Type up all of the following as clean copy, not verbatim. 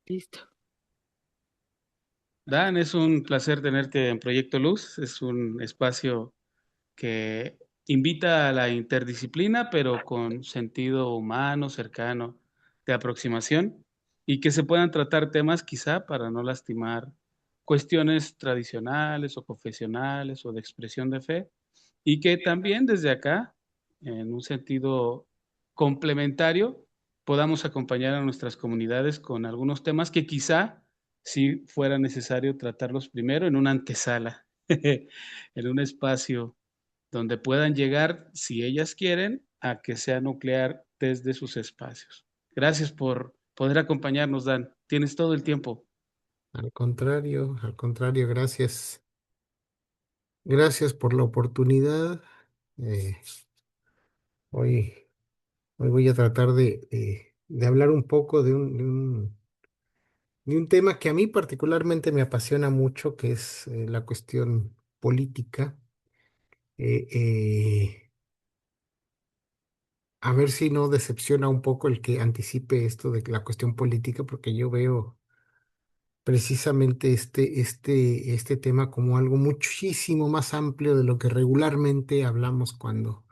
Listo. Dan, es un placer tenerte en Proyecto Luz. Es un espacio que invita a la interdisciplina, pero con sentido humano, cercano, de aproximación, y que se puedan tratar temas quizá para no lastimar cuestiones tradicionales o confesionales o de expresión de fe, y que también desde acá, en un sentido complementario, podamos acompañar a nuestras comunidades con algunos temas que quizá si fuera necesario tratarlos primero en una antesala, en un espacio donde puedan llegar, si ellas quieren, a que sea nuclear desde sus espacios. Gracias por poder acompañarnos, Dan. Tienes todo el tiempo. Al contrario, gracias. Gracias por la oportunidad. Eh, hoy, hoy voy a tratar de hablar un poco de un tema que a mí particularmente me apasiona mucho, que es la cuestión política. Eh, eh, a ver si no decepciona un poco el que anticipe esto de la cuestión política, porque yo veo precisamente este tema como algo muchísimo más amplio de lo que regularmente hablamos cuando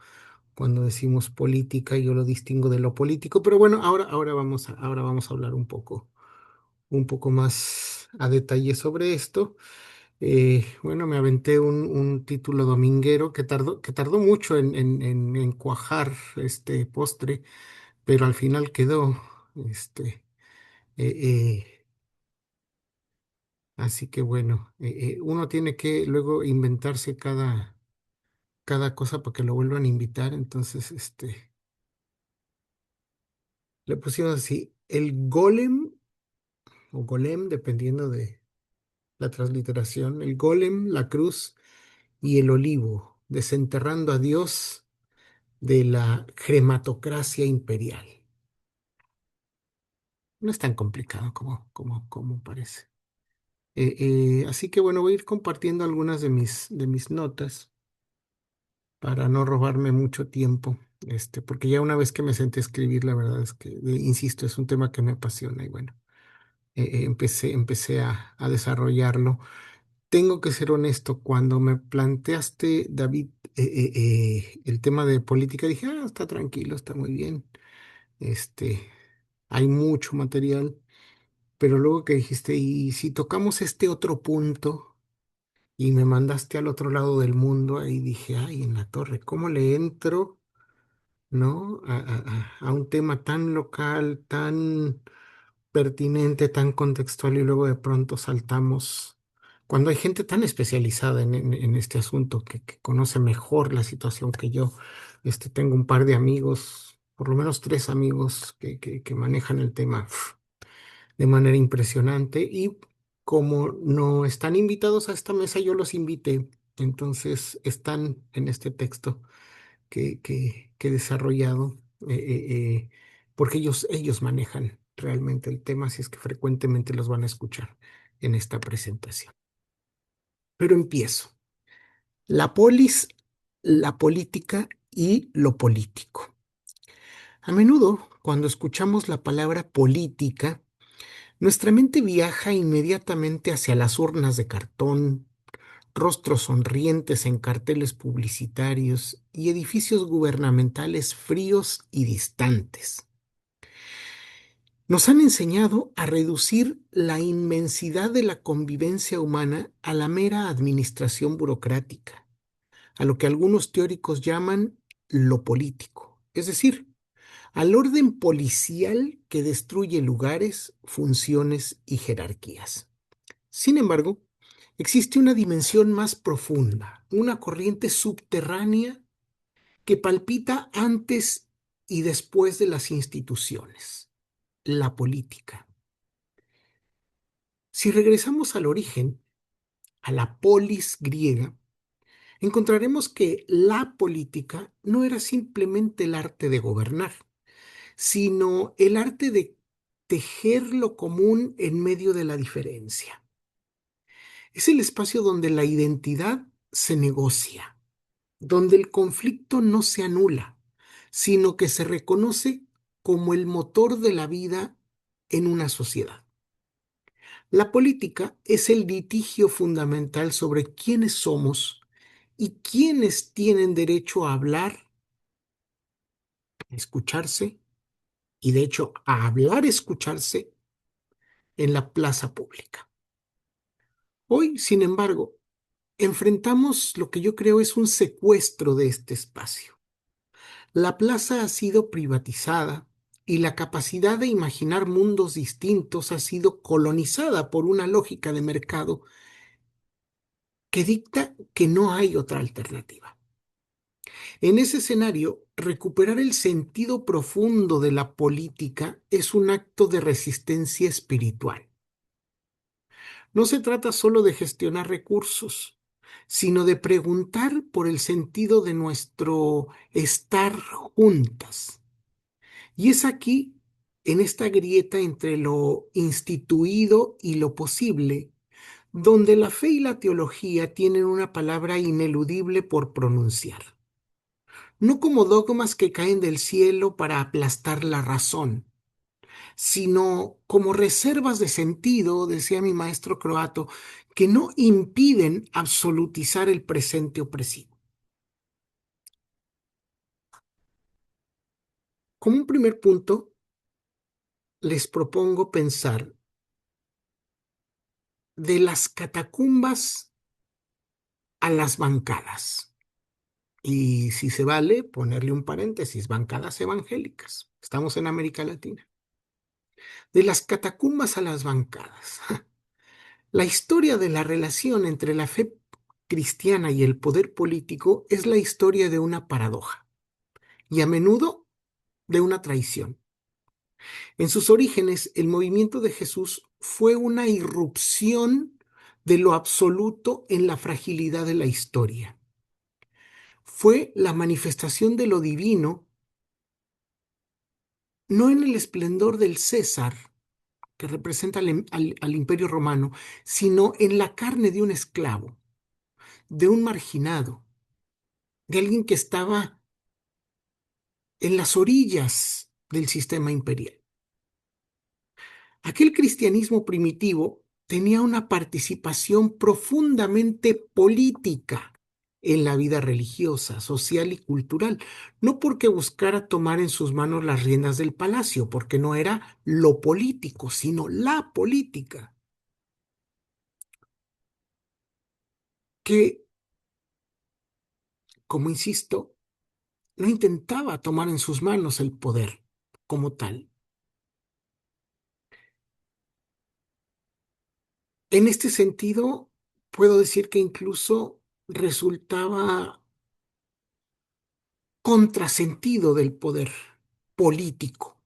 decimos política. Yo lo distingo de lo político, pero bueno, ahora vamos a hablar un poco más a detalle sobre esto. Bueno, me aventé un título dominguero que tardó mucho en cuajar este postre, pero al final quedó. Este, eh, eh, Así que bueno, uno tiene que luego inventarse cada cosa para que lo vuelvan a invitar. Entonces, le pusimos así, el golem o golem, dependiendo de la transliteración, el golem, la cruz y el olivo, desenterrando a Dios de la crematocracia imperial. No es tan complicado como parece. Así que bueno, voy a ir compartiendo algunas de mis notas para no robarme mucho tiempo, porque ya una vez que me senté a escribir, la verdad es que, insisto, es un tema que me apasiona y bueno, empecé a desarrollarlo. Tengo que ser honesto, cuando me planteaste, David, el tema de política, dije, está tranquilo, está muy bien, hay mucho material, pero luego que dijiste, y si tocamos este otro punto y me mandaste al otro lado del mundo, ahí dije, ay, en la torre, ¿cómo le entro? ¿No? A un tema tan local, tan pertinente, tan contextual y luego de pronto saltamos, cuando hay gente tan especializada en este asunto que conoce mejor la situación que yo. Tengo un par de amigos, por lo menos tres amigos que manejan el tema de manera impresionante y como no están invitados a esta mesa, yo los invité. Entonces están en este texto que he desarrollado, porque ellos manejan realmente el tema, así es que frecuentemente los van a escuchar en esta presentación. Pero empiezo. La polis, la política y lo político. A menudo, cuando escuchamos la palabra política, nuestra mente viaja inmediatamente hacia las urnas de cartón, rostros sonrientes en carteles publicitarios y edificios gubernamentales fríos y distantes. Nos han enseñado a reducir la inmensidad de la convivencia humana a la mera administración burocrática, a lo que algunos teóricos llaman lo político, es decir, al orden policial que destruye lugares, funciones y jerarquías. Sin embargo, existe una dimensión más profunda, una corriente subterránea que palpita antes y después de las instituciones, la política. Si regresamos al origen, a la polis griega, encontraremos que la política no era simplemente el arte de gobernar, sino el arte de tejer lo común en medio de la diferencia. Es el espacio donde la identidad se negocia, donde el conflicto no se anula, sino que se reconoce como el motor de la vida en una sociedad. La política es el litigio fundamental sobre quiénes somos y quiénes tienen derecho a hablar, a escucharse y de hecho a hablar, escucharse en la plaza pública. Hoy, sin embargo, enfrentamos lo que yo creo es un secuestro de este espacio. La plaza ha sido privatizada y la capacidad de imaginar mundos distintos ha sido colonizada por una lógica de mercado que dicta que no hay otra alternativa. En ese escenario, recuperar el sentido profundo de la política es un acto de resistencia espiritual. No se trata solo de gestionar recursos, sino de preguntar por el sentido de nuestro estar juntas. Y es aquí, en esta grieta entre lo instituido y lo posible, donde la fe y la teología tienen una palabra ineludible por pronunciar. No como dogmas que caen del cielo para aplastar la razón, sino como reservas de sentido, decía mi maestro croato, que no impiden absolutizar el presente opresivo. Como un primer punto, les propongo pensar de las catacumbas a las bancadas. Y si se vale, ponerle un paréntesis, bancadas evangélicas. Estamos en América Latina. De las catacumbas a las bancadas. La historia de la relación entre la fe cristiana y el poder político es la historia de una paradoja y a menudo de una traición. En sus orígenes, el movimiento de Jesús fue una irrupción de lo absoluto en la fragilidad de la historia. Fue la manifestación de lo divino, no en el esplendor del César, que representa al imperio romano, sino en la carne de un esclavo, de un marginado, de alguien que estaba en las orillas del sistema imperial. Aquel cristianismo primitivo tenía una participación profundamente política en la vida religiosa, social y cultural, no porque buscara tomar en sus manos las riendas del palacio, porque no era lo político, sino la política, que, como insisto, no intentaba tomar en sus manos el poder como tal. En este sentido, puedo decir que incluso resultaba contrasentido del poder político,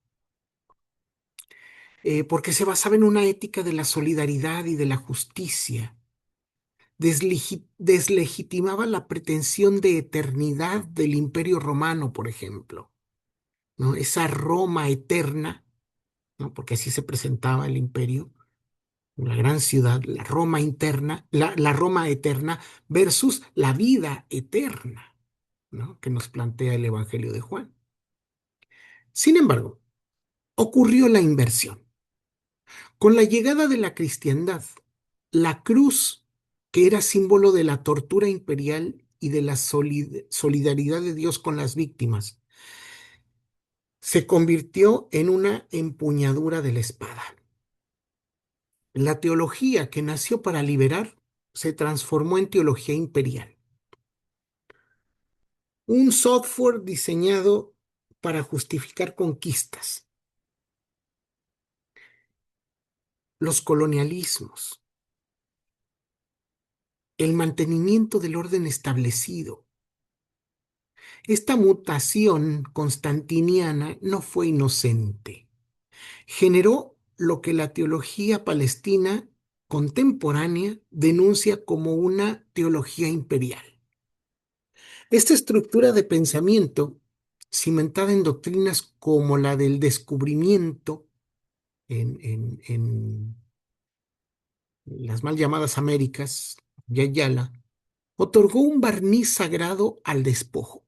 porque se basaba en una ética de la solidaridad y de la justicia. Deslegitimaba la pretensión de eternidad del Imperio Romano, por ejemplo, ¿no? Esa Roma eterna, ¿no? Porque así se presentaba el imperio, la gran ciudad, la Roma interna, la Roma eterna versus la vida eterna, ¿no? Que nos plantea el Evangelio de Juan. Sin embargo, ocurrió la inversión. Con la llegada de la cristiandad, la cruz, que era símbolo de la tortura imperial y de la solidaridad de Dios con las víctimas, se convirtió en una empuñadura de la espada. La teología que nació para liberar se transformó en teología imperial. Un software diseñado para justificar conquistas, los colonialismos, el mantenimiento del orden establecido. Esta mutación constantiniana no fue inocente. Generó lo que la teología palestina contemporánea denuncia como una teología imperial. Esta estructura de pensamiento, cimentada en doctrinas como la del descubrimiento en las mal llamadas Américas, Yayala, otorgó un barniz sagrado al despojo,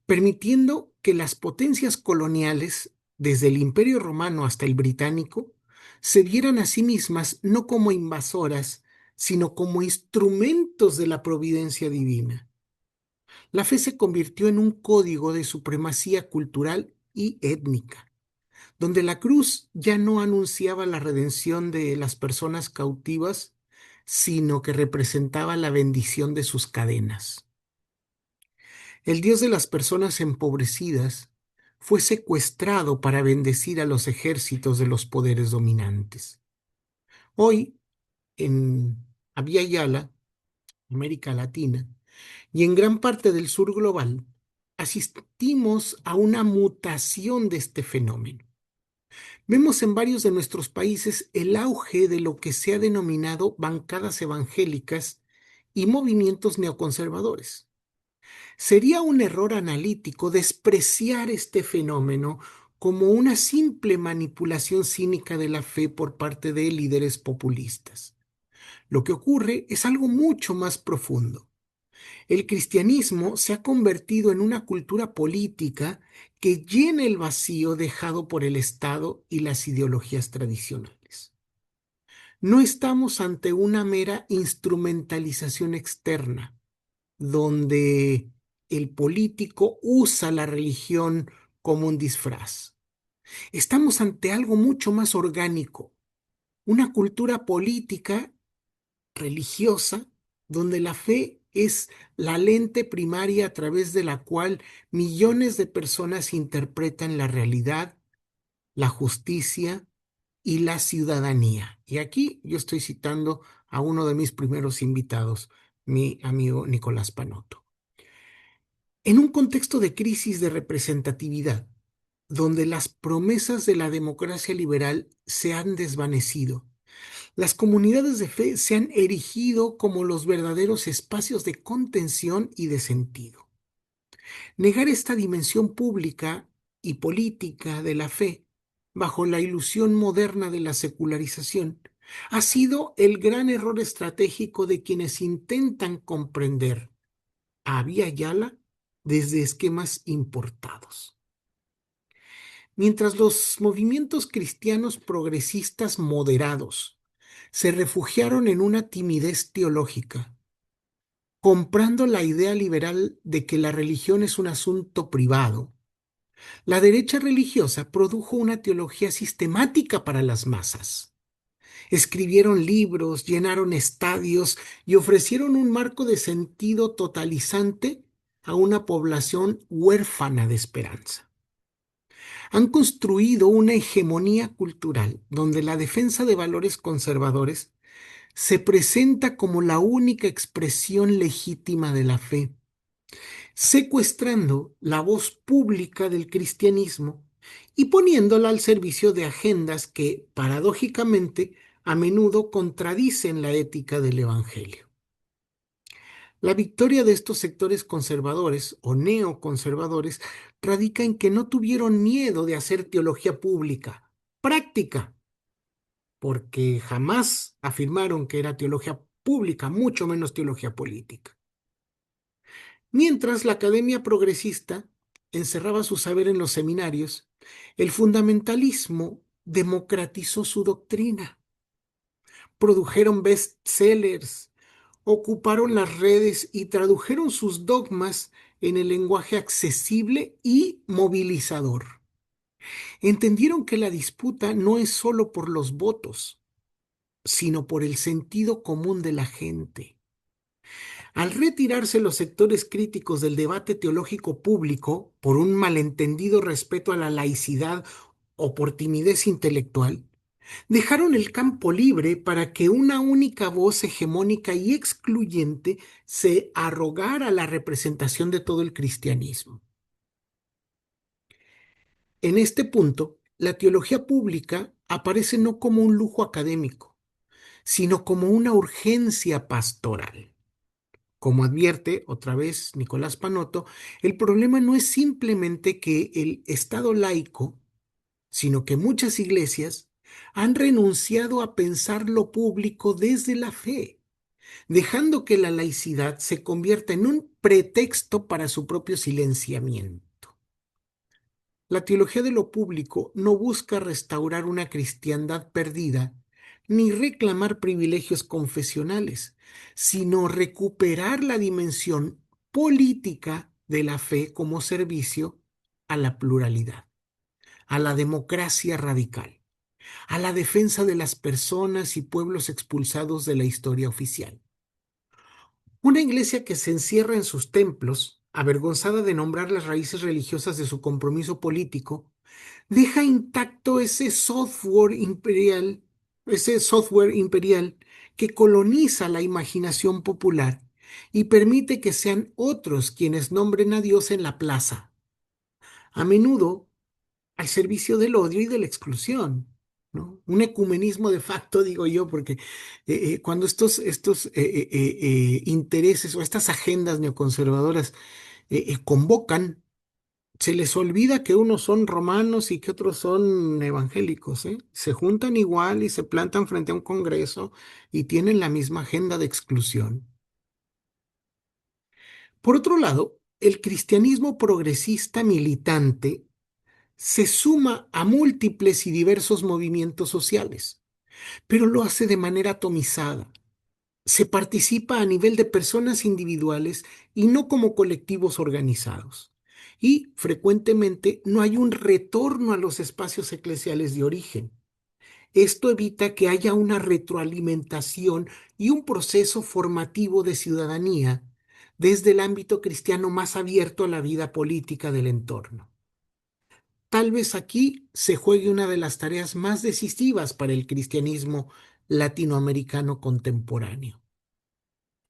permitiendo que las potencias coloniales, desde el Imperio Romano hasta el británico, se vieran a sí mismas no como invasoras, sino como instrumentos de la providencia divina. La fe se convirtió en un código de supremacía cultural y étnica, donde la cruz ya no anunciaba la redención de las personas cautivas, sino que representaba la bendición de sus cadenas. El Dios de las personas empobrecidas fue secuestrado para bendecir a los ejércitos de los poderes dominantes. Hoy, en Abya Yala, América Latina, y en gran parte del sur global, asistimos a una mutación de este fenómeno. Vemos en varios de nuestros países el auge de lo que se ha denominado bancadas evangélicas y movimientos neoconservadores. Sería un error analítico despreciar este fenómeno como una simple manipulación cínica de la fe por parte de líderes populistas. Lo que ocurre es algo mucho más profundo. El cristianismo se ha convertido en una cultura política que llena el vacío dejado por el Estado y las ideologías tradicionales. No estamos ante una mera instrumentalización externa, donde el político usa la religión como un disfraz. Estamos ante algo mucho más orgánico, una cultura política religiosa, donde la fe es la lente primaria a través de la cual millones de personas interpretan la realidad, la justicia y la ciudadanía. Y aquí yo estoy citando a uno de mis primeros invitados, mi amigo Nicolás Panotto. En un contexto de crisis de representatividad, donde las promesas de la democracia liberal se han desvanecido, las comunidades de fe se han erigido como los verdaderos espacios de contención y de sentido. Negar esta dimensión pública y política de la fe, bajo la ilusión moderna de la secularización, ha sido el gran error estratégico de quienes intentan comprender a Abya Yala desde esquemas importados. Mientras los movimientos cristianos progresistas moderados se refugiaron en una timidez teológica, comprando la idea liberal de que la religión es un asunto privado, la derecha religiosa produjo una teología sistemática para las masas. Escribieron libros, llenaron estadios y ofrecieron un marco de sentido totalizante a una población huérfana de esperanza. Han construido una hegemonía cultural donde la defensa de valores conservadores se presenta como la única expresión legítima de la fe, secuestrando la voz pública del cristianismo y poniéndola al servicio de agendas que, paradójicamente, a menudo contradicen la ética del Evangelio. La victoria de estos sectores conservadores o neoconservadores radica en que no tuvieron miedo de hacer teología pública, práctica, porque jamás afirmaron que era teología pública, mucho menos teología política. Mientras la academia progresista encerraba su saber en los seminarios, el fundamentalismo democratizó su doctrina. Produjeron bestsellers, ocuparon las redes y tradujeron sus dogmas en el lenguaje accesible y movilizador. Entendieron que la disputa no es solo por los votos, sino por el sentido común de la gente. Al retirarse los sectores críticos del debate teológico público por un malentendido respeto a la laicidad o por timidez intelectual, dejaron el campo libre para que una única voz hegemónica y excluyente se arrogara la representación de todo el cristianismo. En este punto, la teología pública aparece no como un lujo académico, sino como una urgencia pastoral. Como advierte otra vez Nicolás Panotto, el problema no es simplemente que el Estado laico, sino que muchas iglesias han renunciado a pensar lo público desde la fe, dejando que la laicidad se convierta en un pretexto para su propio silenciamiento. La teología de lo público no busca restaurar una cristiandad perdida ni reclamar privilegios confesionales, sino recuperar la dimensión política de la fe como servicio a la pluralidad, a la democracia radical, a la defensa de las personas y pueblos expulsados de la historia oficial. Una iglesia que se encierra en sus templos, avergonzada de nombrar las raíces religiosas de su compromiso político, deja intacto ese software imperial que coloniza la imaginación popular y permite que sean otros quienes nombren a Dios en la plaza, a menudo al servicio del odio y de la exclusión, ¿no? Un ecumenismo de facto, digo yo, porque cuando estos intereses o estas agendas neoconservadoras convocan, se les olvida que unos son romanos y que otros son evangélicos, ¿eh? Se juntan igual y se plantan frente a un congreso y tienen la misma agenda de exclusión. Por otro lado, el cristianismo progresista militante se suma a múltiples y diversos movimientos sociales, pero lo hace de manera atomizada. Se participa a nivel de personas individuales y no como colectivos organizados. Y frecuentemente no hay un retorno a los espacios eclesiales de origen. Esto evita que haya una retroalimentación y un proceso formativo de ciudadanía desde el ámbito cristiano más abierto a la vida política del entorno. Tal vez aquí se juegue una de las tareas más decisivas para el cristianismo latinoamericano contemporáneo: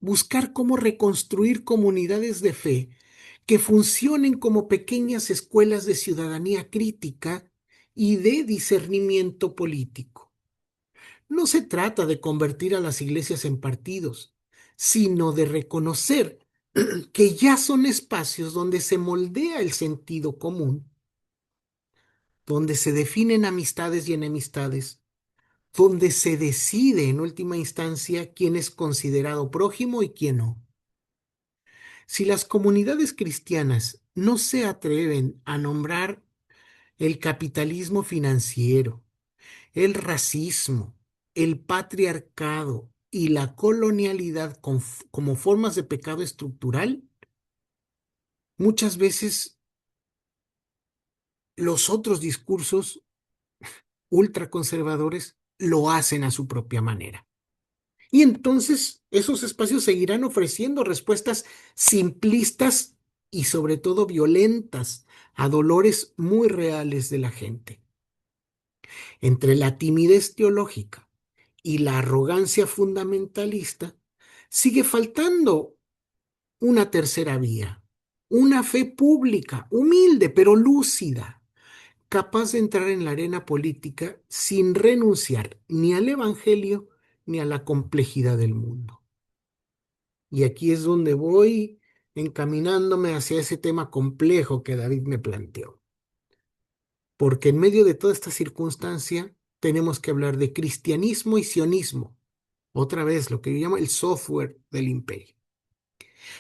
buscar cómo reconstruir comunidades de fe que funcionen como pequeñas escuelas de ciudadanía crítica y de discernimiento político. No se trata de convertir a las iglesias en partidos, sino de reconocer que ya son espacios donde se moldea el sentido común, donde se definen amistades y enemistades, donde se decide en última instancia quién es considerado prójimo y quién no. Si las comunidades cristianas no se atreven a nombrar el capitalismo financiero, el racismo, el patriarcado y la colonialidad como formas de pecado estructural, muchas veces los otros discursos ultraconservadores lo hacen a su propia manera. Y entonces esos espacios seguirán ofreciendo respuestas simplistas y sobre todo violentas a dolores muy reales de la gente. Entre la timidez teológica y la arrogancia fundamentalista, sigue faltando una tercera vía, una fe pública, humilde pero lúcida, capaz de entrar en la arena política sin renunciar ni al evangelio ni a la complejidad del mundo. Y aquí es donde voy encaminándome hacia ese tema complejo que David me planteó. Porque en medio de toda esta circunstancia tenemos que hablar de cristianismo y sionismo. Otra vez, lo que yo llamo el software del imperio.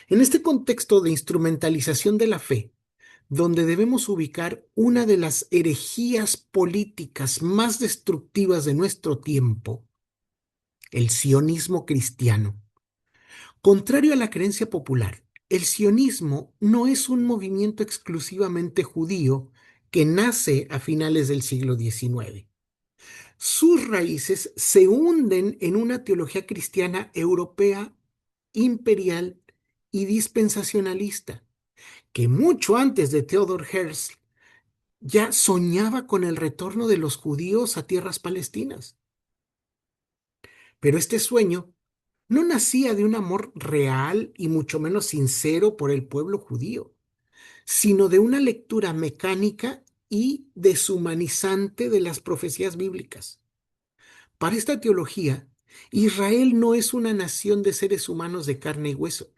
En este contexto de instrumentalización de la fe, donde debemos ubicar una de las herejías políticas más destructivas de nuestro tiempo, el sionismo cristiano. Contrario a la creencia popular, el sionismo no es un movimiento exclusivamente judío que nace a finales del siglo XIX. Sus raíces se hunden en una teología cristiana europea, imperial y dispensacionalista, que mucho antes de Theodor Herzl ya soñaba con el retorno de los judíos a tierras palestinas. Pero este sueño no nacía de un amor real y mucho menos sincero por el pueblo judío, sino de una lectura mecánica y deshumanizante de las profecías bíblicas. Para esta teología, Israel no es una nación de seres humanos de carne y hueso,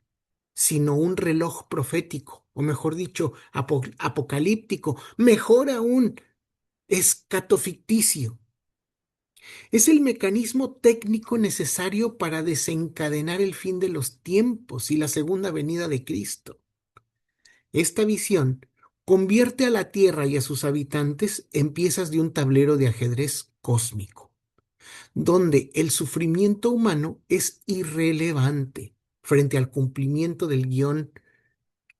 sino un reloj profético, o mejor dicho, apocalíptico, mejor aún, escatoficticio. Es el mecanismo técnico necesario para desencadenar el fin de los tiempos y la segunda venida de Cristo. Esta visión convierte a la Tierra y a sus habitantes en piezas de un tablero de ajedrez cósmico, donde el sufrimiento humano es irrelevante frente al cumplimiento del guión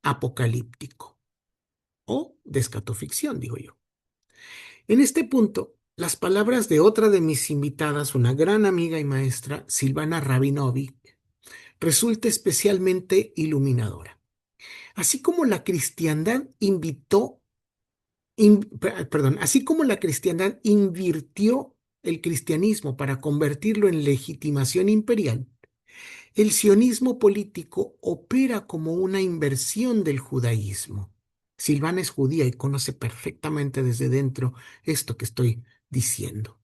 apocalíptico o de escatoficción, digo yo. En este punto, las palabras de otra de mis invitadas, una gran amiga y maestra, Silvana Rabinovic, resulta especialmente iluminadora. Así como la cristiandad así como la cristiandad invirtió el cristianismo para convertirlo en legitimación imperial, el sionismo político opera como una inversión del judaísmo. Silvana es judía y conoce perfectamente desde dentro esto que estoy diciendo.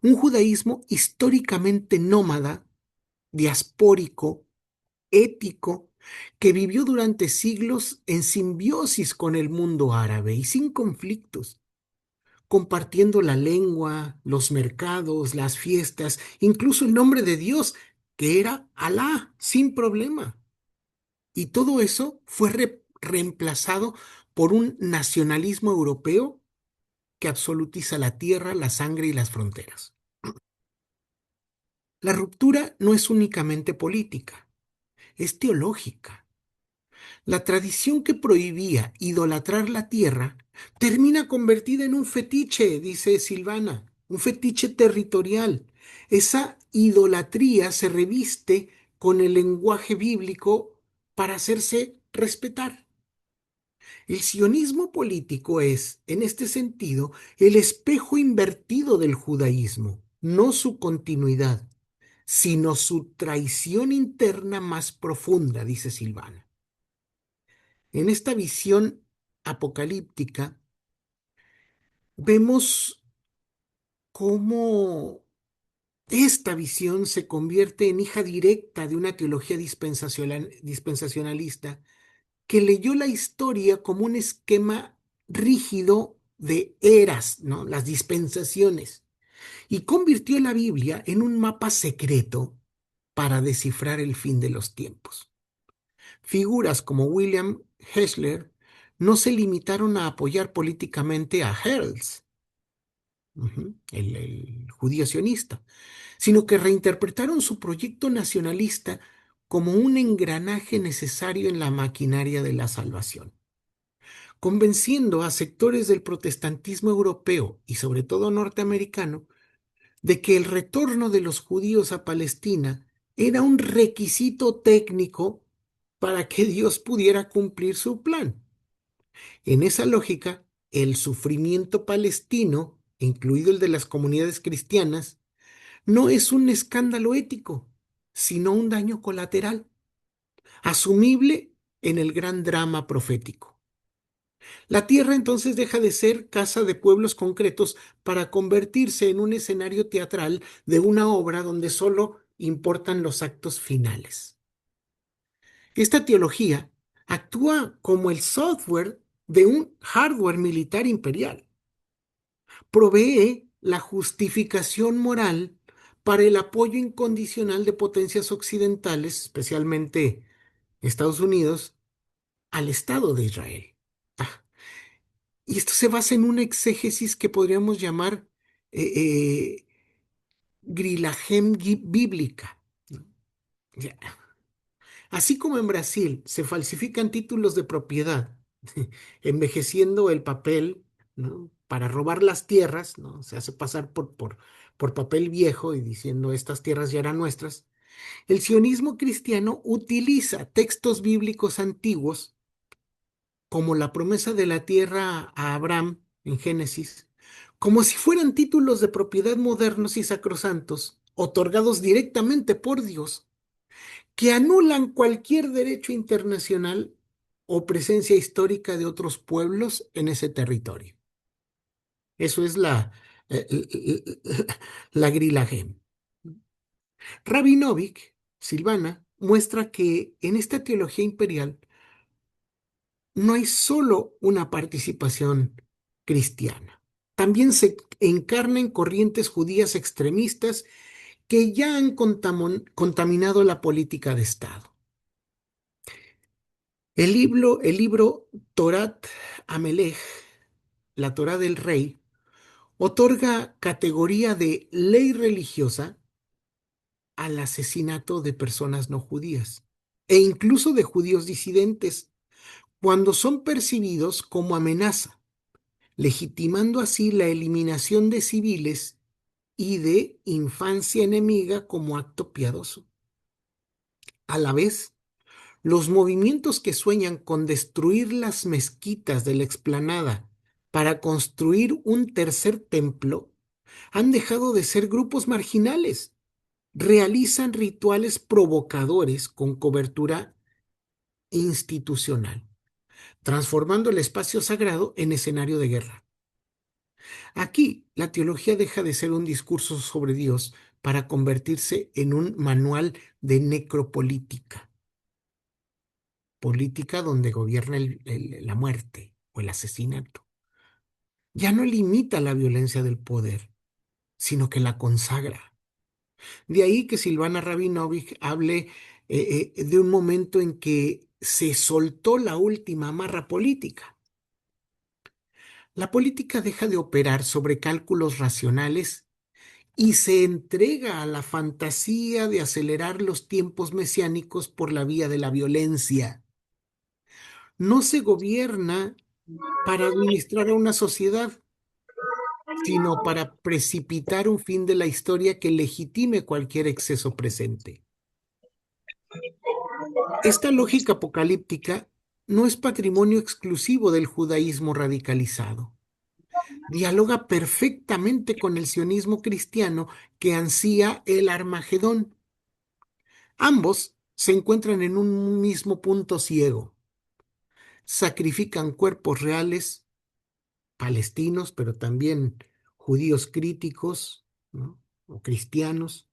Un judaísmo históricamente nómada, diaspórico, ético, que vivió durante siglos en simbiosis con el mundo árabe y sin conflictos, compartiendo la lengua, los mercados, las fiestas, incluso el nombre de Dios, que era Alá, sin problema. Y todo eso fue reemplazado por un nacionalismo europeo que absolutiza la tierra, la sangre y las fronteras. La ruptura no es únicamente política, es teológica. La tradición que prohibía idolatrar la tierra termina convertida en un fetiche, dice Silvana, un fetiche territorial. Esa idolatría se reviste con el lenguaje bíblico para hacerse respetar. El sionismo político es, en este sentido, el espejo invertido del judaísmo, no su continuidad, sino su traición interna más profunda, dice Silvana. En esta visión apocalíptica vemos cómo esta visión se convierte en hija directa de una teología dispensacionalista que leyó la historia como un esquema rígido de eras, ¿no? Las dispensaciones, y convirtió la Biblia en un mapa secreto para descifrar el fin de los tiempos. Figuras como William Hessler no se limitaron a apoyar políticamente a Herzl, el judío sionista, sino que reinterpretaron su proyecto nacionalista como un engranaje necesario en la maquinaria de la salvación, convenciendo a sectores del protestantismo europeo y sobre todo norteamericano de que el retorno de los judíos a Palestina era un requisito técnico para que Dios pudiera cumplir su plan. En esa lógica, el sufrimiento palestino, incluido el de las comunidades cristianas, no es un escándalo ético, sino un daño colateral, asumible en el gran drama profético. La tierra entonces deja de ser casa de pueblos concretos para convertirse en un escenario teatral de una obra donde solo importan los actos finales. Esta teología actúa como el software de un hardware militar imperial. Provee la justificación moral para el apoyo incondicional de potencias occidentales, especialmente Estados Unidos, al Estado de Israel. Ah, y esto se basa en una exégesis que podríamos llamar eh, eh, grilagem bíblica, ¿no? Ya. Así como en Brasil se falsifican títulos de propiedad, envejeciendo el papel, ¿no? Para robar las tierras, ¿no? Se hace pasar por papel viejo y diciendo estas tierras ya eran nuestras. El sionismo cristiano utiliza textos bíblicos antiguos, como la promesa de la tierra a Abraham en Génesis, como si fueran títulos de propiedad modernos y sacrosantos, otorgados directamente por Dios, que anulan cualquier derecho internacional o presencia histórica de otros pueblos en ese territorio. Eso es la Grilagem. Rabinovich, Silvana, muestra que en esta teología imperial no hay solo una participación cristiana. También se encarnan corrientes judías extremistas que ya han contaminado la política de Estado. El libro Torat Amelech, la Torá del Rey, otorga categoría de ley religiosa al asesinato de personas no judías e incluso de judíos disidentes cuando son percibidos como amenaza, legitimando así la eliminación de civiles y de infancia enemiga como acto piadoso. A la vez, los movimientos que sueñan con destruir las mezquitas de la explanada para construir un tercer templo han dejado de ser grupos marginales. Realizan rituales provocadores con cobertura institucional, transformando el espacio sagrado en escenario de guerra. Aquí, la teología deja de ser un discurso sobre Dios para convertirse en un manual de necropolítica, política donde gobierna la muerte o el asesinato. Ya no limita la violencia del poder, sino que la consagra. De ahí que Silvana Rabinovich hable de un momento en que se soltó la última amarra política. La política deja de operar sobre cálculos racionales y se entrega a la fantasía de acelerar los tiempos mesiánicos por la vía de la violencia. No se gobierna para administrar a una sociedad, sino para precipitar un fin de la historia que legitime cualquier exceso presente. Esta lógica apocalíptica no es patrimonio exclusivo del judaísmo radicalizado. Dialoga perfectamente con el sionismo cristiano que ansía el Armagedón. Ambos se encuentran en un mismo punto ciego. Sacrifican cuerpos reales, palestinos, pero también judíos críticos, ¿no? O cristianos,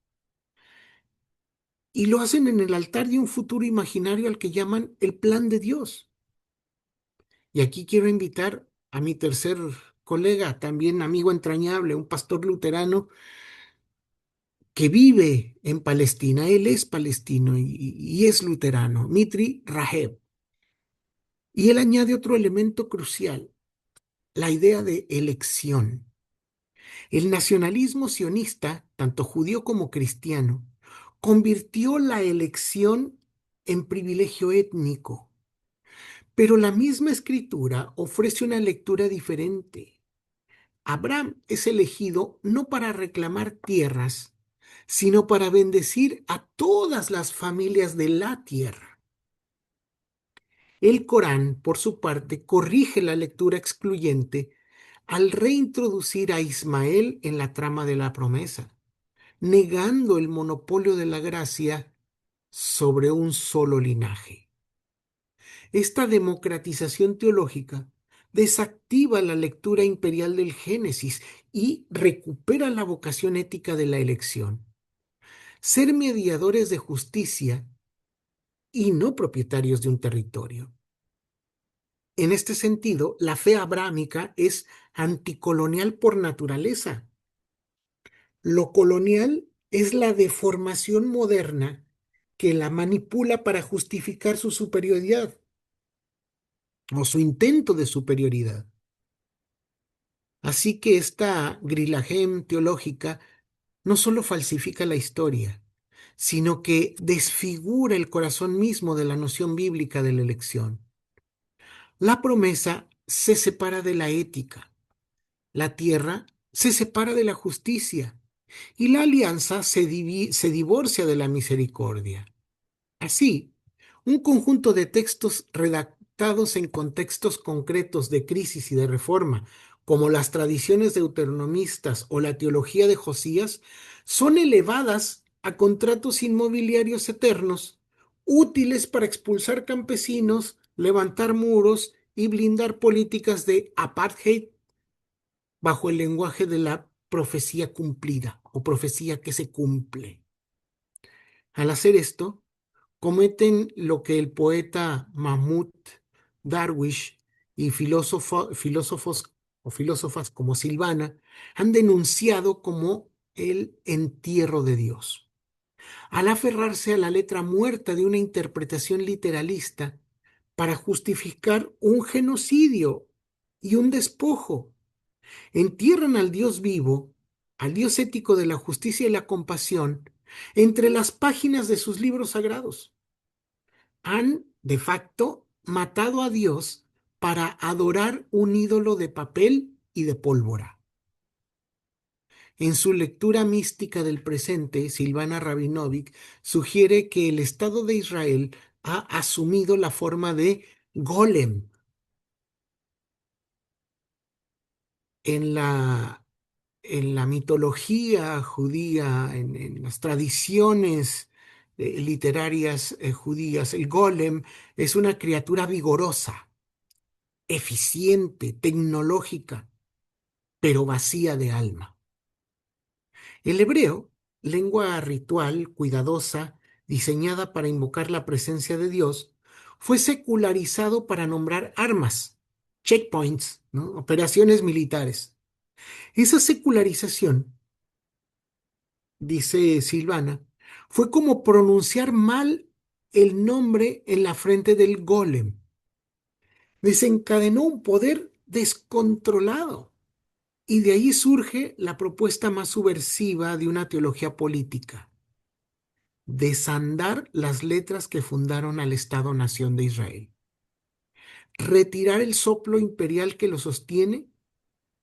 y lo hacen en el altar de un futuro imaginario al que llaman el plan de Dios. Y aquí quiero invitar a mi tercer colega, también amigo entrañable, un pastor luterano que vive en Palestina. Él es palestino y es luterano, Mitri Raheb. Y él añade otro elemento crucial, la idea de elección. El nacionalismo sionista, tanto judío como cristiano, convirtió la elección en privilegio étnico. Pero la misma escritura ofrece una lectura diferente. Abraham es elegido no para reclamar tierras, sino para bendecir a todas las familias de la tierra. El Corán, por su parte, corrige la lectura excluyente al reintroducir a Ismael en la trama de la promesa, negando el monopolio de la gracia sobre un solo linaje. Esta democratización teológica desactiva la lectura imperial del Génesis y recupera la vocación ética de la elección. Ser mediadores de justicia y no propietarios de un territorio. En este sentido, la fe abrámica es anticolonial por naturaleza. Lo colonial es la deformación moderna que la manipula para justificar su superioridad o su intento de superioridad. Así que esta grilagem teológica no solo falsifica la historia, sino que desfigura el corazón mismo de la noción bíblica de la elección. La promesa se separa de la ética, la tierra se separa de la justicia y la alianza se divorcia de la misericordia. Así, un conjunto de textos redactados en contextos concretos de crisis y de reforma, como las tradiciones deuteronomistas o la teología de Josías, son elevadas a contratos inmobiliarios eternos, útiles para expulsar campesinos, levantar muros y blindar políticas de apartheid bajo el lenguaje de la profecía cumplida o profecía que se cumple. Al hacer esto, cometen lo que el poeta Mahmoud Darwish y filósofos o filósofas como Silvana han denunciado como el entierro de Dios. Al aferrarse a la letra muerta de una interpretación literalista, para justificar un genocidio y un despojo. Entierran al Dios vivo, al Dios ético de la justicia y la compasión, entre las páginas de sus libros sagrados. Han, de facto, matado a Dios para adorar un ídolo de papel y de pólvora. En su lectura mística del presente, Silvana Rabinovic sugiere que el Estado de Israel ha asumido la forma de golem en la mitología judía, en las tradiciones literarias judías. El golem es una criatura vigorosa, eficiente, tecnológica, pero vacía de alma. El hebreo, lengua ritual, cuidadosa, diseñada para invocar la presencia de Dios, fue secularizado para nombrar armas, checkpoints, ¿no? Operaciones militares. Esa secularización, dice Silvana, fue como pronunciar mal el nombre en la frente del golem. Desencadenó un poder descontrolado. Y de ahí surge la propuesta más subversiva de una teología política: desandar las letras que fundaron al Estado-Nación de Israel, retirar el soplo imperial que lo sostiene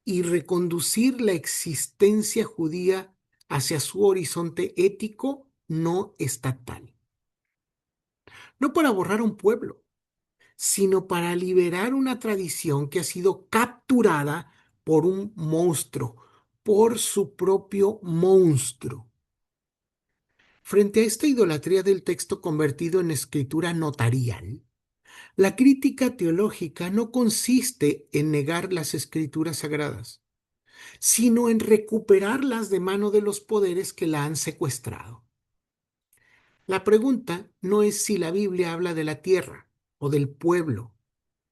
y reconducir la existencia judía hacia su horizonte ético no estatal. No para borrar un pueblo, sino para liberar una tradición que ha sido capturada por un monstruo, por su propio monstruo. Frente a esta idolatría del texto convertido en escritura notarial, la crítica teológica no consiste en negar las escrituras sagradas, sino en recuperarlas de mano de los poderes que la han secuestrado. La pregunta no es si la Biblia habla de la tierra o del pueblo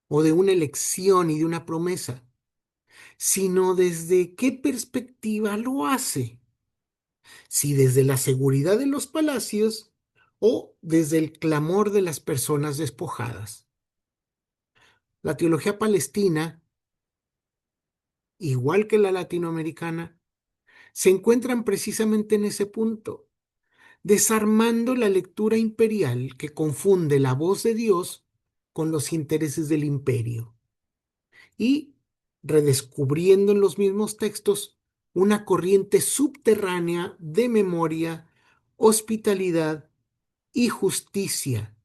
o de una elección y de una promesa, sino desde qué perspectiva lo hace. Si desde la seguridad de los palacios o desde el clamor de las personas despojadas. La teología palestina, igual que la latinoamericana, se encuentran precisamente en ese punto, desarmando la lectura imperial que confunde la voz de Dios con los intereses del imperio y redescubriendo en los mismos textos una corriente subterránea de memoria, hospitalidad y justicia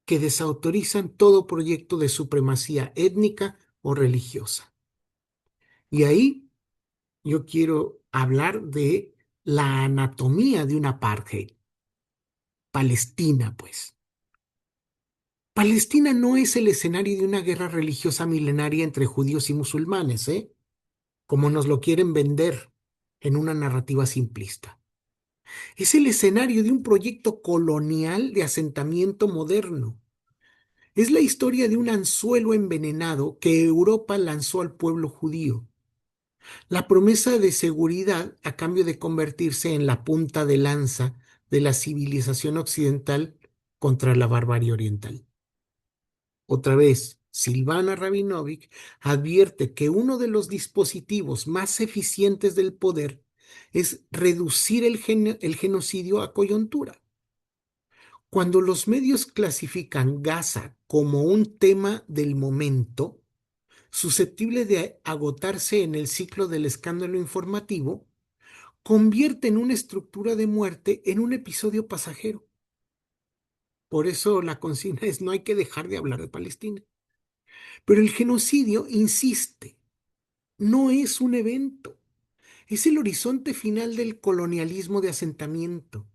que desautorizan todo proyecto de supremacía étnica o religiosa. Y ahí yo quiero hablar de la anatomía de un apartheid. Palestina, pues. Palestina no es el escenario de una guerra religiosa milenaria entre judíos y musulmanes, como nos lo quieren vender en una narrativa simplista. Es el escenario de un proyecto colonial de asentamiento moderno. Es la historia de un anzuelo envenenado que Europa lanzó al pueblo judío. La promesa de seguridad a cambio de convertirse en la punta de lanza de la civilización occidental contra la barbarie oriental. Otra vez, Silvana Rabinovic advierte que uno de los dispositivos más eficientes del poder es reducir el genocidio a coyuntura. Cuando los medios clasifican Gaza como un tema del momento, susceptible de agotarse en el ciclo del escándalo informativo, convierten una estructura de muerte en un episodio pasajero. Por eso la consigna es: no hay que dejar de hablar de Palestina. Pero el genocidio, insiste, no es un evento, es el horizonte final del colonialismo de asentamiento.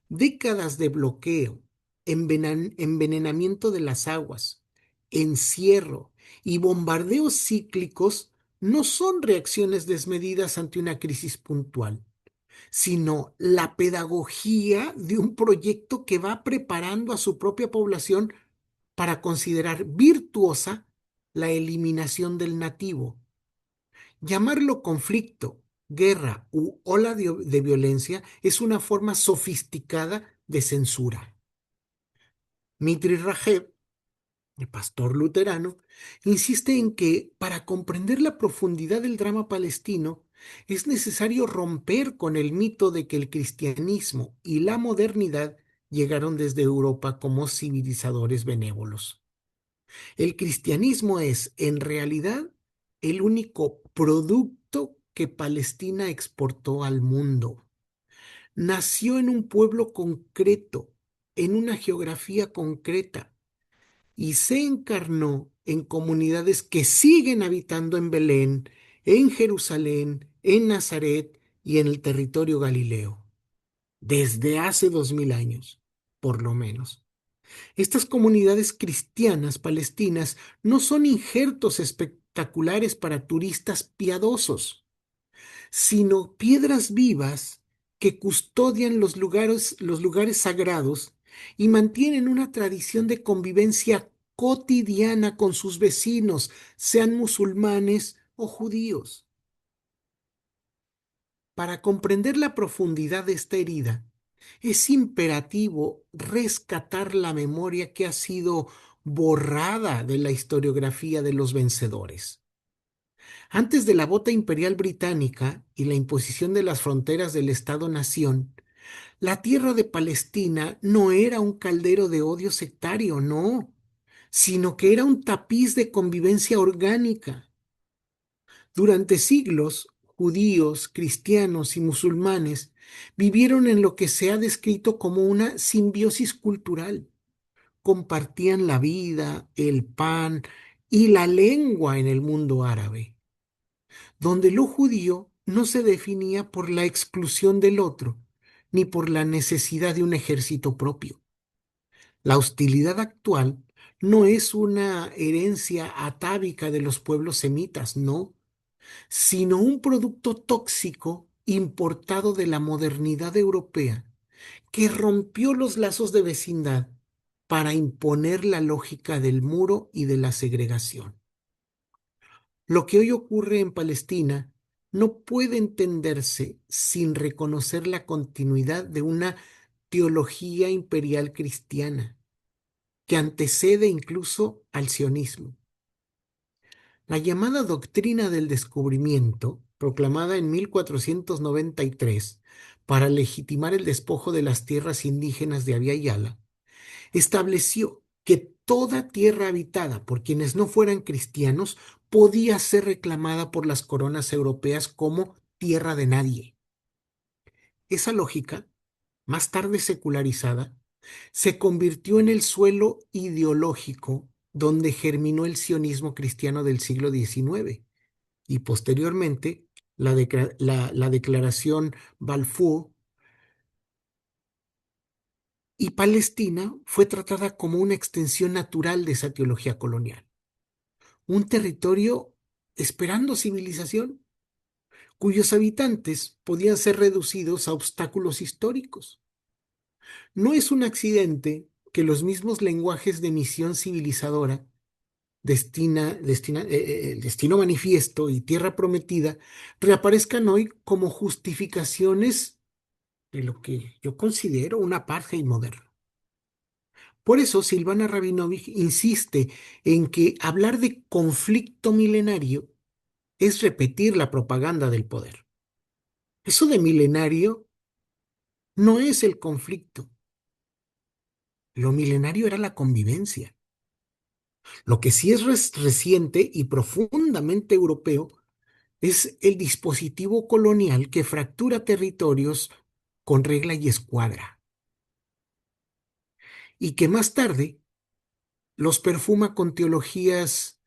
Décadas de bloqueo, envenenamiento de las aguas, encierro y bombardeos cíclicos no son reacciones desmedidas ante una crisis puntual, sino la pedagogía de un proyecto que va preparando a su propia población para considerar virtuosa la eliminación del nativo. Llamarlo conflicto, guerra u ola de violencia es una forma sofisticada de censura. Mitri Rajeb el pastor luterano, insiste en que para comprender la profundidad del drama palestino es necesario romper con el mito de que el cristianismo y la modernidad llegaron desde Europa como civilizadores benévolos. El cristianismo es, en realidad, el único producto que Palestina exportó al mundo. Nació en un pueblo concreto, en una geografía concreta, y se encarnó en comunidades que siguen habitando en Belén, en Jerusalén, en Nazaret y en el territorio galileo, desde hace 2000 años, por lo menos. Estas comunidades cristianas palestinas no son injertos espectaculares para turistas piadosos, sino piedras vivas que custodian los lugares sagrados y mantienen una tradición de convivencia cotidiana con sus vecinos, sean musulmanes o judíos. Para comprender la profundidad de esta herida, es imperativo rescatar la memoria que ha sido borrada de la historiografía de los vencedores. Antes de la bota imperial británica y la imposición de las fronteras del Estado-nación, la tierra de Palestina no era un caldero de odio sectario, no, sino que era un tapiz de convivencia orgánica. Durante siglos, judíos, cristianos y musulmanes vivieron en lo que se ha descrito como una simbiosis cultural. Compartían la vida, el pan y la lengua en el mundo árabe, donde lo judío no se definía por la exclusión del otro, ni por la necesidad de un ejército propio. La hostilidad actual no es una herencia atávica de los pueblos semitas, no, sino un producto tóxico importado de la modernidad europea que rompió los lazos de vecindad para imponer la lógica del muro y de la segregación. Lo que hoy ocurre en Palestina no puede entenderse sin reconocer la continuidad de una teología imperial cristiana que antecede incluso al sionismo. La llamada doctrina del descubrimiento, proclamada en 1493 para legitimar el despojo de las tierras indígenas de Abya Yala, estableció que toda tierra habitada por quienes no fueran cristianos podía ser reclamada por las coronas europeas como tierra de nadie. Esa lógica, más tarde secularizada, se convirtió en el suelo ideológico donde germinó el sionismo cristiano del siglo XIX y posteriormente la declaración Balfour, y Palestina fue tratada como una extensión natural de esa teología colonial, un territorio esperando civilización, cuyos habitantes podían ser reducidos a obstáculos históricos. No es un accidente que los mismos lenguajes de misión civilizadora, destino manifiesto y tierra prometida, reaparezcan hoy como justificaciones de lo que yo considero un apartheid moderno. Por eso Silvana Rabinovich insiste en que hablar de conflicto milenario es repetir la propaganda del poder. Eso de milenario no es el conflicto. Lo milenario era la convivencia. Lo que sí es reciente y profundamente europeo es el dispositivo colonial que fractura territorios con regla y escuadra y que más tarde los perfuma con teologías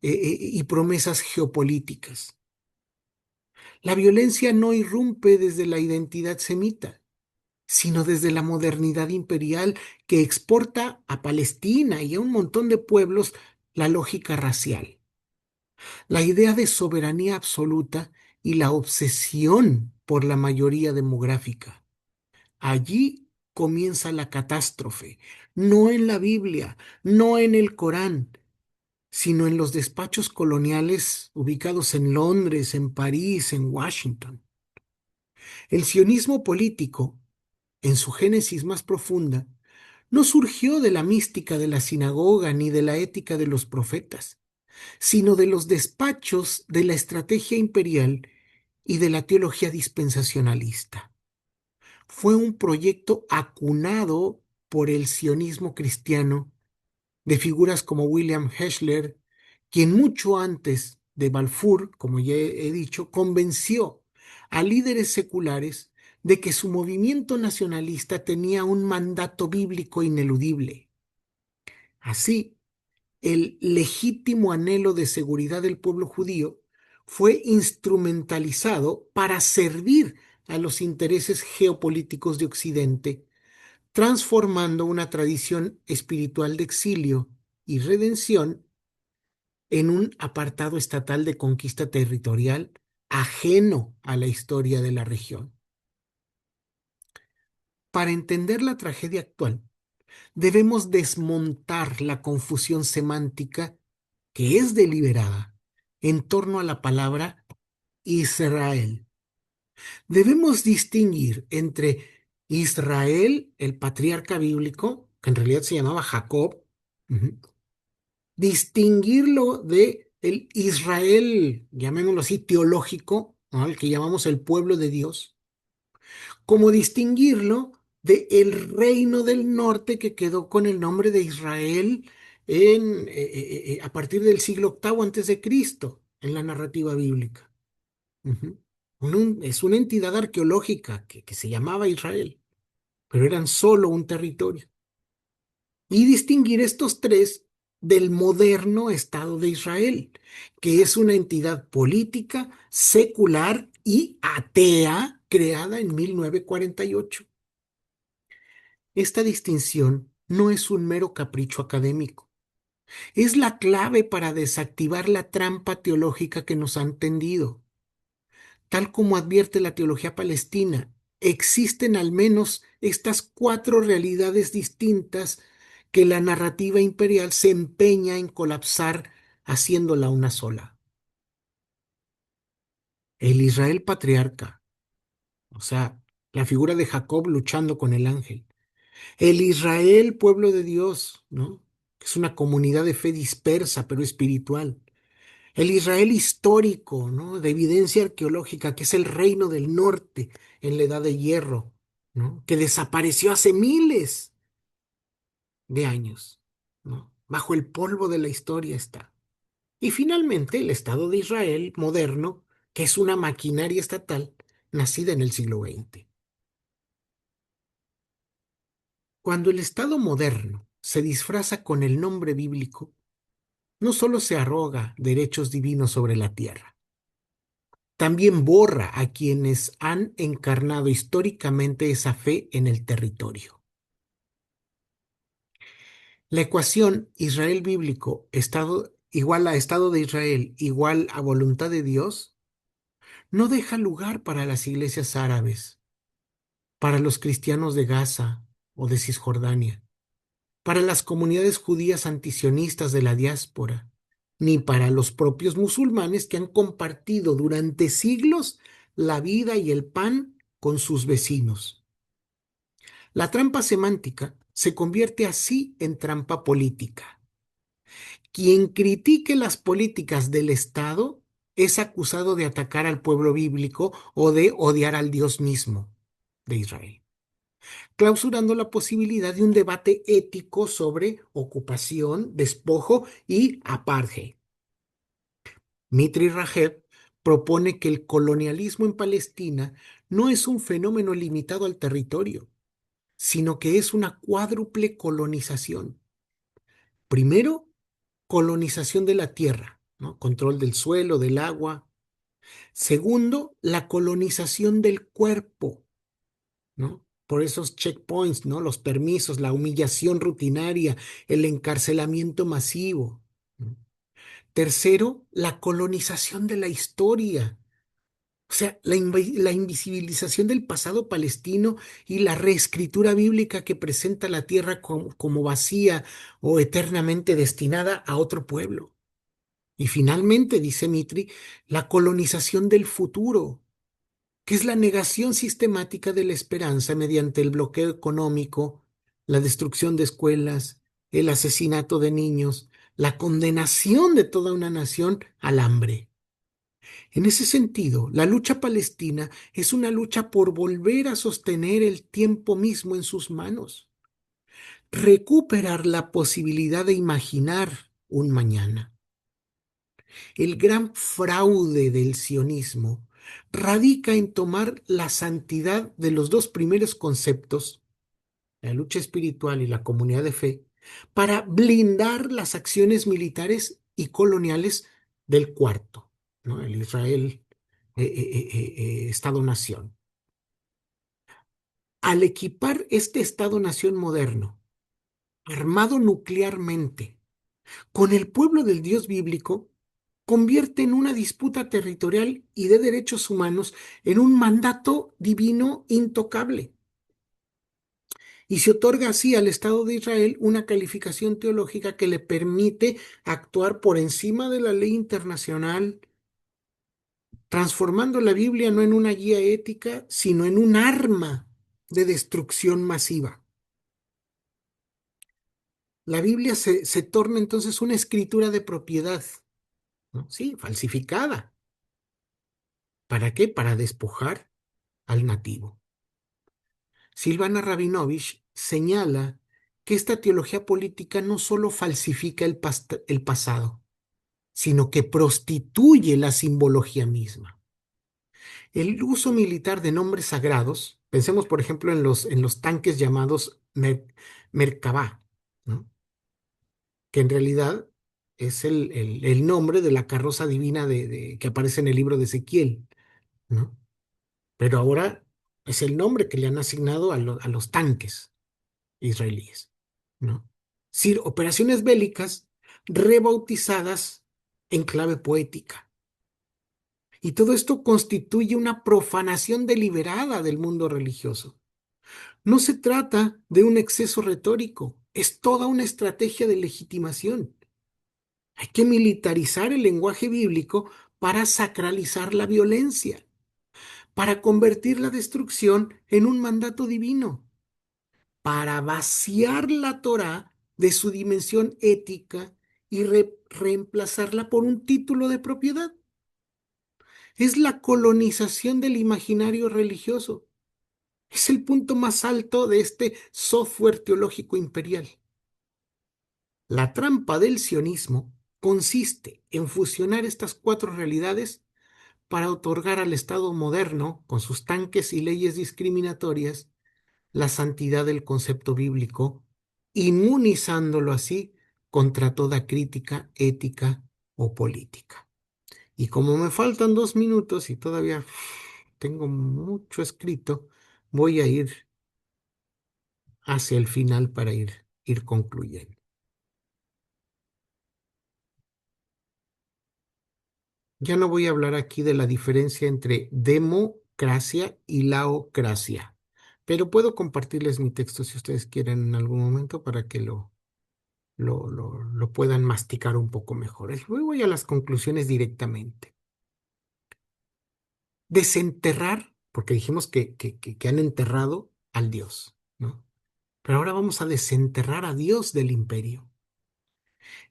y promesas geopolíticas. La violencia no irrumpe desde la identidad semita, sino desde la modernidad imperial que exporta a Palestina y a un montón de pueblos la lógica racial, la idea de soberanía absoluta y la obsesión por la mayoría demográfica. Allí comienza la catástrofe, no en la Biblia, no en el Corán, sino en los despachos coloniales ubicados en Londres, en París, en Washington. El sionismo político, en su génesis más profunda, no surgió de la mística de la sinagoga ni de la ética de los profetas, sino de los despachos de la estrategia imperial y de la teología dispensacionalista. Fue un proyecto acunado por el sionismo cristiano de figuras como William Herschler, quien mucho antes de Balfour, como ya he dicho, convenció a líderes seculares de que su movimiento nacionalista tenía un mandato bíblico ineludible. Así, el legítimo anhelo de seguridad del pueblo judío fue instrumentalizado para servir a los intereses geopolíticos de Occidente, transformando una tradición espiritual de exilio y redención en un apartado estatal de conquista territorial ajeno a la historia de la región. Para entender la tragedia actual, debemos desmontar la confusión semántica que es deliberada en torno a la palabra Israel. Debemos distinguir entre Israel, el patriarca bíblico, que en realidad se llamaba Jacob, distinguirlo de el Israel, llamémoslo así, teológico, ¿no? El que llamamos el pueblo de Dios, como distinguirlo de el reino del norte que quedó con el nombre de Israel a partir del siglo octavo antes de Cristo en la narrativa bíblica. Ujú. Es una entidad arqueológica que se llamaba Israel, pero eran solo un territorio. Y distinguir estos tres del moderno Estado de Israel, que es una entidad política, secular y atea creada en 1948. Esta distinción no es un mero capricho académico, es la clave para desactivar la trampa teológica que nos han tendido. Tal como advierte la teología palestina, existen al menos estas cuatro realidades distintas que la narrativa imperial se empeña en colapsar haciéndola una sola. El Israel patriarca, o sea, la figura de Jacob luchando con el ángel. El Israel pueblo de Dios, ¿no? Que es una comunidad de fe dispersa pero espiritual. El Israel histórico, ¿no? De evidencia arqueológica, que es el reino del norte en la Edad de Hierro, ¿no? Que desapareció hace miles de años, ¿no? Bajo el polvo de la historia está. Y finalmente el Estado de Israel moderno, que es una maquinaria estatal nacida en el siglo XX. Cuando el Estado moderno se disfraza con el nombre bíblico, no solo se arroga derechos divinos sobre la tierra, también borra a quienes han encarnado históricamente esa fe en el territorio. La ecuación Israel bíblico estado, igual a Estado de Israel igual a voluntad de Dios no deja lugar para las iglesias árabes, para los cristianos de Gaza o de Cisjordania, para las comunidades judías antisionistas de la diáspora, ni para los propios musulmanes que han compartido durante siglos la vida y el pan con sus vecinos. La trampa semántica se convierte así en trampa política. Quien critique las políticas del Estado es acusado de atacar al pueblo bíblico o de odiar al Dios mismo de Israel, clausurando la posibilidad de un debate ético sobre ocupación, despojo y apartheid. Mitri Rajeb propone que el colonialismo en Palestina no es un fenómeno limitado al territorio, sino que es una cuádruple colonización. Primero, colonización de la tierra, ¿no? Control del suelo, del agua. Segundo, la colonización del cuerpo, ¿no? Por esos checkpoints, ¿no? Los permisos, la humillación rutinaria, el encarcelamiento masivo, ¿no? Tercero, la colonización de la historia. O sea, la invisibilización del pasado palestino y la reescritura bíblica que presenta la tierra como vacía o eternamente destinada a otro pueblo. Y finalmente, dice Mitri, la colonización del futuro, que es la negación sistemática de la esperanza mediante el bloqueo económico la destrucción de escuelas, el asesinato de niños, la condenación de toda una nación al hambre. En ese sentido, la lucha palestina es una lucha por volver a sostener el tiempo mismo en sus manos, recuperar la posibilidad de imaginar un mañana. El gran fraude del sionismo radica en tomar la santidad de los dos primeros conceptos, la lucha espiritual y la comunidad de fe, para blindar las acciones militares y coloniales del cuarto, ¿no? El Israel, Estado-nación. Al equipar este Estado-nación moderno, armado nuclearmente, con el pueblo del Dios bíblico, convierte en una disputa territorial y de derechos humanos en un mandato divino intocable. Y se otorga así al Estado de Israel una calificación teológica que le permite actuar por encima de la ley internacional, transformando la Biblia no en una guía ética, sino en un arma de destrucción masiva. La Biblia se torna entonces una escritura de propiedad, ¿no? Sí, falsificada. ¿Para qué? Para despojar al nativo. Silvana Rabinovich señala que esta teología política no solo falsifica el pasado, sino que prostituye la simbología misma. El uso militar de nombres sagrados, pensemos por ejemplo en los tanques llamados Merkabah, ¿no? Que en realidad es el nombre de la carroza divina que aparece en el libro de Ezequiel, ¿no? Pero ahora es el nombre que le han asignado a los tanques israelíes, ¿no? Sí, operaciones bélicas rebautizadas en clave poética. Y todo esto constituye una profanación deliberada del mundo religioso. No se trata de un exceso retórico, es toda una estrategia de legitimación. Hay que militarizar el lenguaje bíblico para sacralizar la violencia, para convertir la destrucción en un mandato divino, para vaciar la Torá de su dimensión ética y reemplazarla por un título de propiedad. Es la colonización del imaginario religioso. Es el punto más alto de este software teológico imperial. La trampa del sionismo consiste en fusionar estas cuatro realidades para otorgar al Estado moderno, con sus tanques y leyes discriminatorias, la santidad del concepto bíblico, inmunizándolo así contra toda crítica ética o política. Y como me faltan 2 minutos y todavía tengo mucho escrito, voy a ir hacia el final para ir concluyendo. Ya no voy a hablar aquí de la diferencia entre democracia y laocracia, pero puedo compartirles mi texto si ustedes quieren en algún momento para que lo puedan masticar un poco mejor. Voy a las conclusiones directamente. Desenterrar, porque dijimos que han enterrado al Dios, ¿no? Pero ahora vamos a desenterrar a Dios del imperio.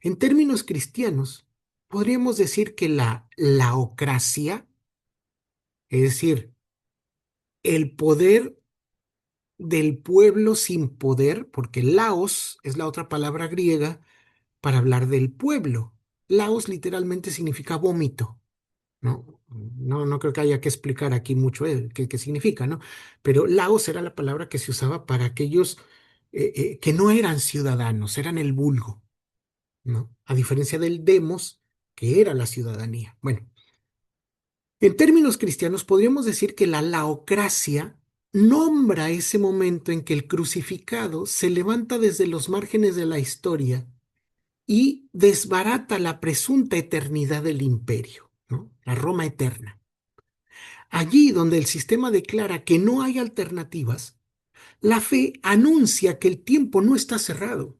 En términos cristianos, podríamos decir que la laocracia, es decir, el poder del pueblo sin poder, porque laos es la otra palabra griega para hablar del pueblo. Laos literalmente significa vómito, ¿no? No creo que haya que explicar aquí mucho qué significa, ¿no? Pero laos era la palabra que se usaba para aquellos que no eran ciudadanos, eran el vulgo, ¿no? A diferencia del demos, que era la ciudadanía. Bueno, en términos cristianos podríamos decir que la laocracia nombra ese momento en que el crucificado se levanta desde los márgenes de la historia y desbarata la presunta eternidad del imperio, ¿no? La Roma eterna. Allí donde el sistema declara que no hay alternativas, la fe anuncia que el tiempo no está cerrado,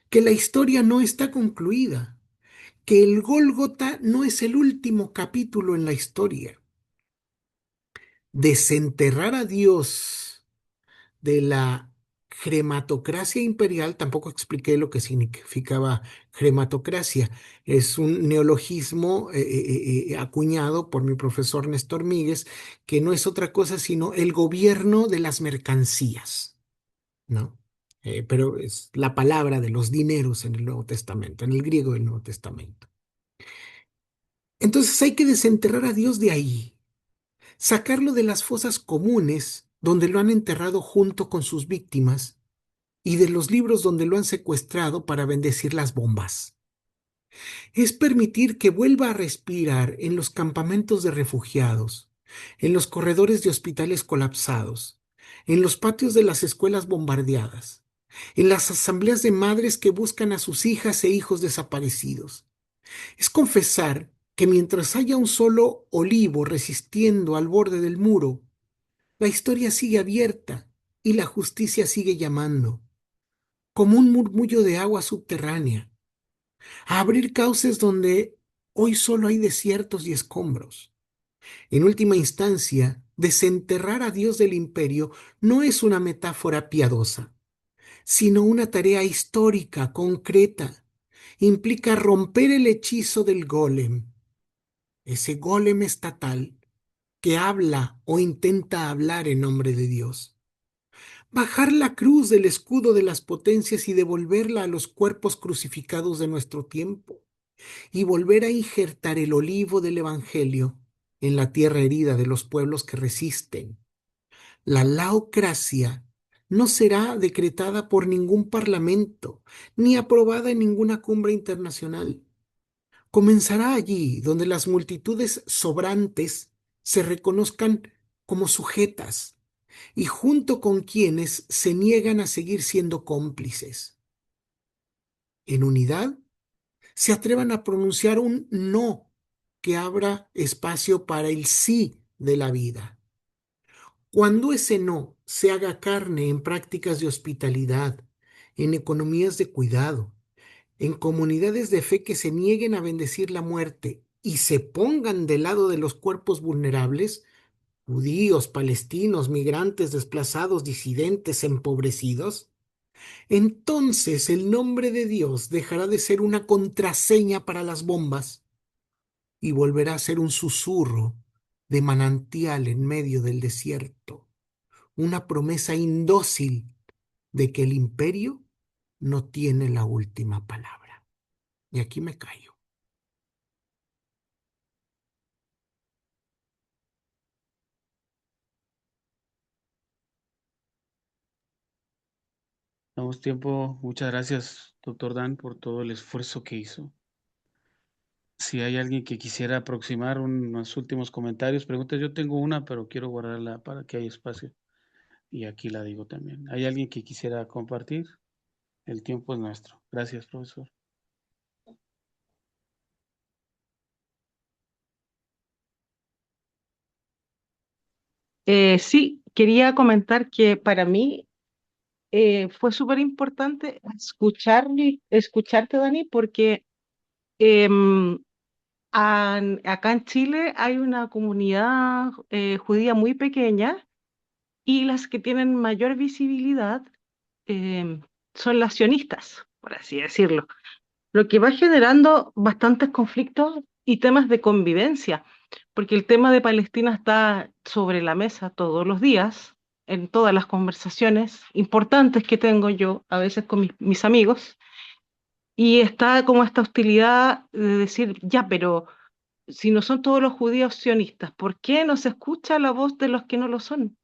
que la historia no está concluida, que el Gólgota no es el último capítulo en la historia. Desenterrar a Dios de la crematocracia imperial, tampoco expliqué lo que significaba crematocracia. Es un neologismo acuñado por mi profesor Néstor Míguez, que no es otra cosa sino el gobierno de las mercancías, ¿no? Pero es la palabra de los dineros en el Nuevo Testamento, en el griego del Nuevo Testamento. Entonces hay que desenterrar a Dios de ahí, sacarlo de las fosas comunes donde lo han enterrado junto con sus víctimas y de los libros donde lo han secuestrado para bendecir las bombas. Es permitir que vuelva a respirar en los campamentos de refugiados, en los corredores de hospitales colapsados, en los patios de las escuelas bombardeadas, en las asambleas de madres que buscan a sus hijas e hijos desaparecidos. Es confesar que mientras haya un solo olivo resistiendo al borde del muro, la historia sigue abierta y la justicia sigue llamando, como un murmullo de agua subterránea, a abrir cauces donde hoy solo hay desiertos y escombros. En última instancia, desenterrar a Dios del imperio no es una metáfora piadosa, sino una tarea histórica, concreta. Implica romper el hechizo del golem, ese golem estatal que habla o intenta hablar en nombre de Dios. Bajar la cruz del escudo de las potencias y devolverla a los cuerpos crucificados de nuestro tiempo, y volver a injertar el olivo del Evangelio en la tierra herida de los pueblos que resisten. La laocracia no será decretada por ningún parlamento, ni aprobada en ninguna cumbre internacional. Comenzará allí donde las multitudes sobrantes se reconozcan como sujetas y junto con quienes se niegan a seguir siendo cómplices. En unidad, se atrevan a pronunciar un no que abra espacio para el sí de la vida. Cuando ese no se haga carne en prácticas de hospitalidad, en economías de cuidado, en comunidades de fe que se nieguen a bendecir la muerte y se pongan del lado de los cuerpos vulnerables, judíos, palestinos, migrantes, desplazados, disidentes, empobrecidos, entonces el nombre de Dios dejará de ser una contraseña para las bombas y volverá a ser un susurro de manantial en medio del desierto, una promesa indócil de que el imperio no tiene la última palabra. Y aquí me callo. Damos tiempo. Muchas gracias, doctor Dan, por todo el esfuerzo que hizo. Si hay alguien que quisiera aproximar unos últimos comentarios, preguntas, yo tengo una, pero quiero guardarla para que haya espacio. Y aquí la digo también. ¿Hay alguien que quisiera compartir? El tiempo es nuestro. Gracias, profesor. Sí, quería comentar que para mí fue súper importante escucharte, Dani, porque em, acá en Chile hay una comunidad judía muy pequeña y las que tienen mayor visibilidad em, son las sionistas, por así decirlo, lo que va generando bastantes conflictos y temas de convivencia, porque el tema de Palestina está sobre la mesa todos los días, en todas las conversaciones importantes que tengo yo, a veces con mis amigos, y está como esta hostilidad de decir, ya, pero si no son todos los judíos sionistas, ¿por qué no se escucha la voz de los que no lo son?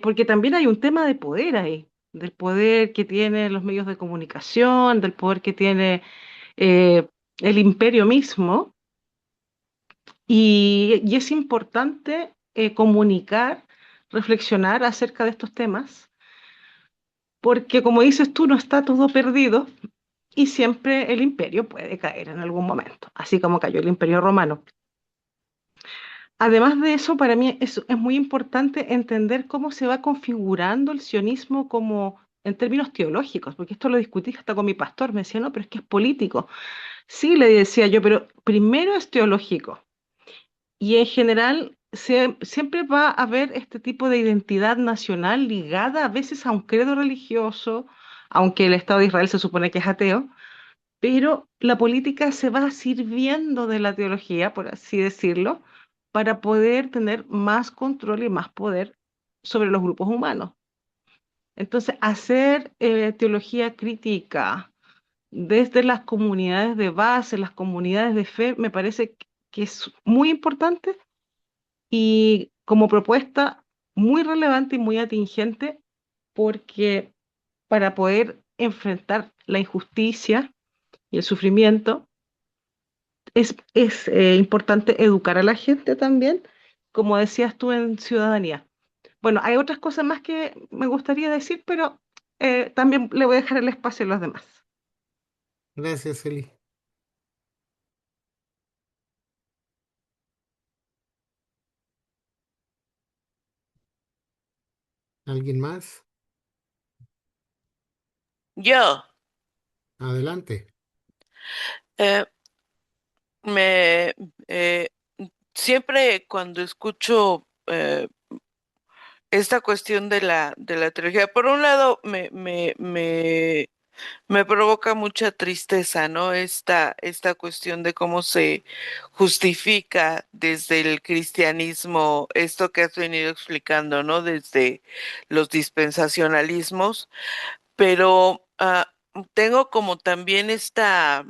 Porque también hay un tema de poder ahí, del poder que tienen los medios de comunicación, del poder que tiene el imperio mismo, y es importante comunicar, reflexionar acerca de estos temas, porque como dices tú, no está todo perdido y siempre el imperio puede caer en algún momento, así como cayó el imperio romano. Además de eso, para mí es muy importante entender cómo se va configurando el sionismo como en términos teológicos, porque esto lo discutí hasta con mi pastor, me decía, no, pero es que es político. Sí, le decía yo, pero primero es teológico. Y en general siempre va a haber este tipo de identidad nacional ligada a veces a un credo religioso, aunque el Estado de Israel se supone que es ateo, pero la política se va sirviendo de la teología, por así decirlo, para poder tener más control y más poder sobre los grupos humanos. Entonces, hacer teología crítica desde las comunidades de base, las comunidades de fe, me parece que es muy importante y como propuesta muy relevante y muy atingente, porque para poder enfrentar la injusticia y el sufrimiento, es importante educar a la gente también, como decías tú en ciudadanía. Bueno, hay otras cosas más que me gustaría decir, pero también le voy a dejar el espacio a los demás. Gracias, Eli. ¿Alguien más? Yo, Adelante. eh, me siempre cuando escucho esta cuestión de la teología, por un lado me provoca mucha tristeza, ¿no? Esta cuestión de cómo se justifica desde el cristianismo esto que has venido explicando, ¿no? Desde los dispensacionalismos, pero tengo como también esta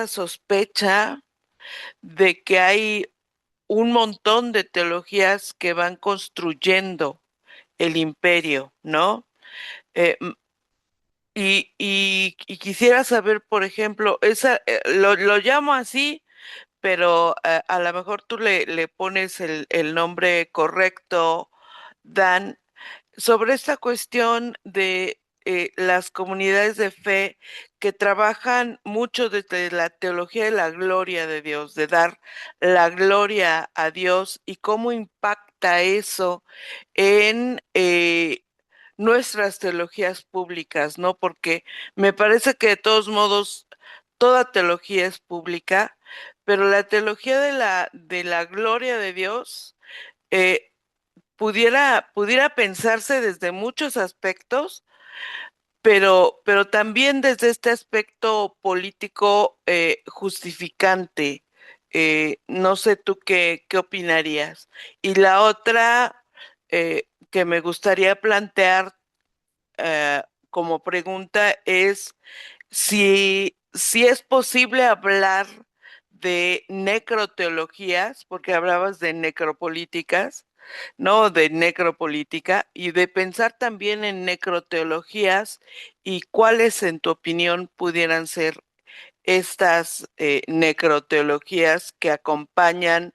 sospecha de que hay un montón de teologías que van construyendo el imperio, ¿no? Eh, m- y quisiera saber, por ejemplo, lo llamo así, pero a lo mejor tú le pones el nombre correcto, Dan, sobre esta cuestión de las comunidades de fe que trabajan mucho desde la teología de la gloria de Dios, de dar la gloria a Dios y cómo impacta eso en nuestras teologías públicas, ¿no? Porque me parece que de todos modos toda teología es pública, pero la teología de la gloria de Dios eh, pudiera pensarse desde muchos aspectos, pero también desde este aspecto político justificante. No sé tú qué opinarías. Y la otra que me gustaría plantear como pregunta es si es posible hablar de necroteologías, porque hablabas de necropolíticas, ¿no? De necropolítica y de pensar también en necroteologías y cuáles, en tu opinión, pudieran ser estas necroteologías que acompañan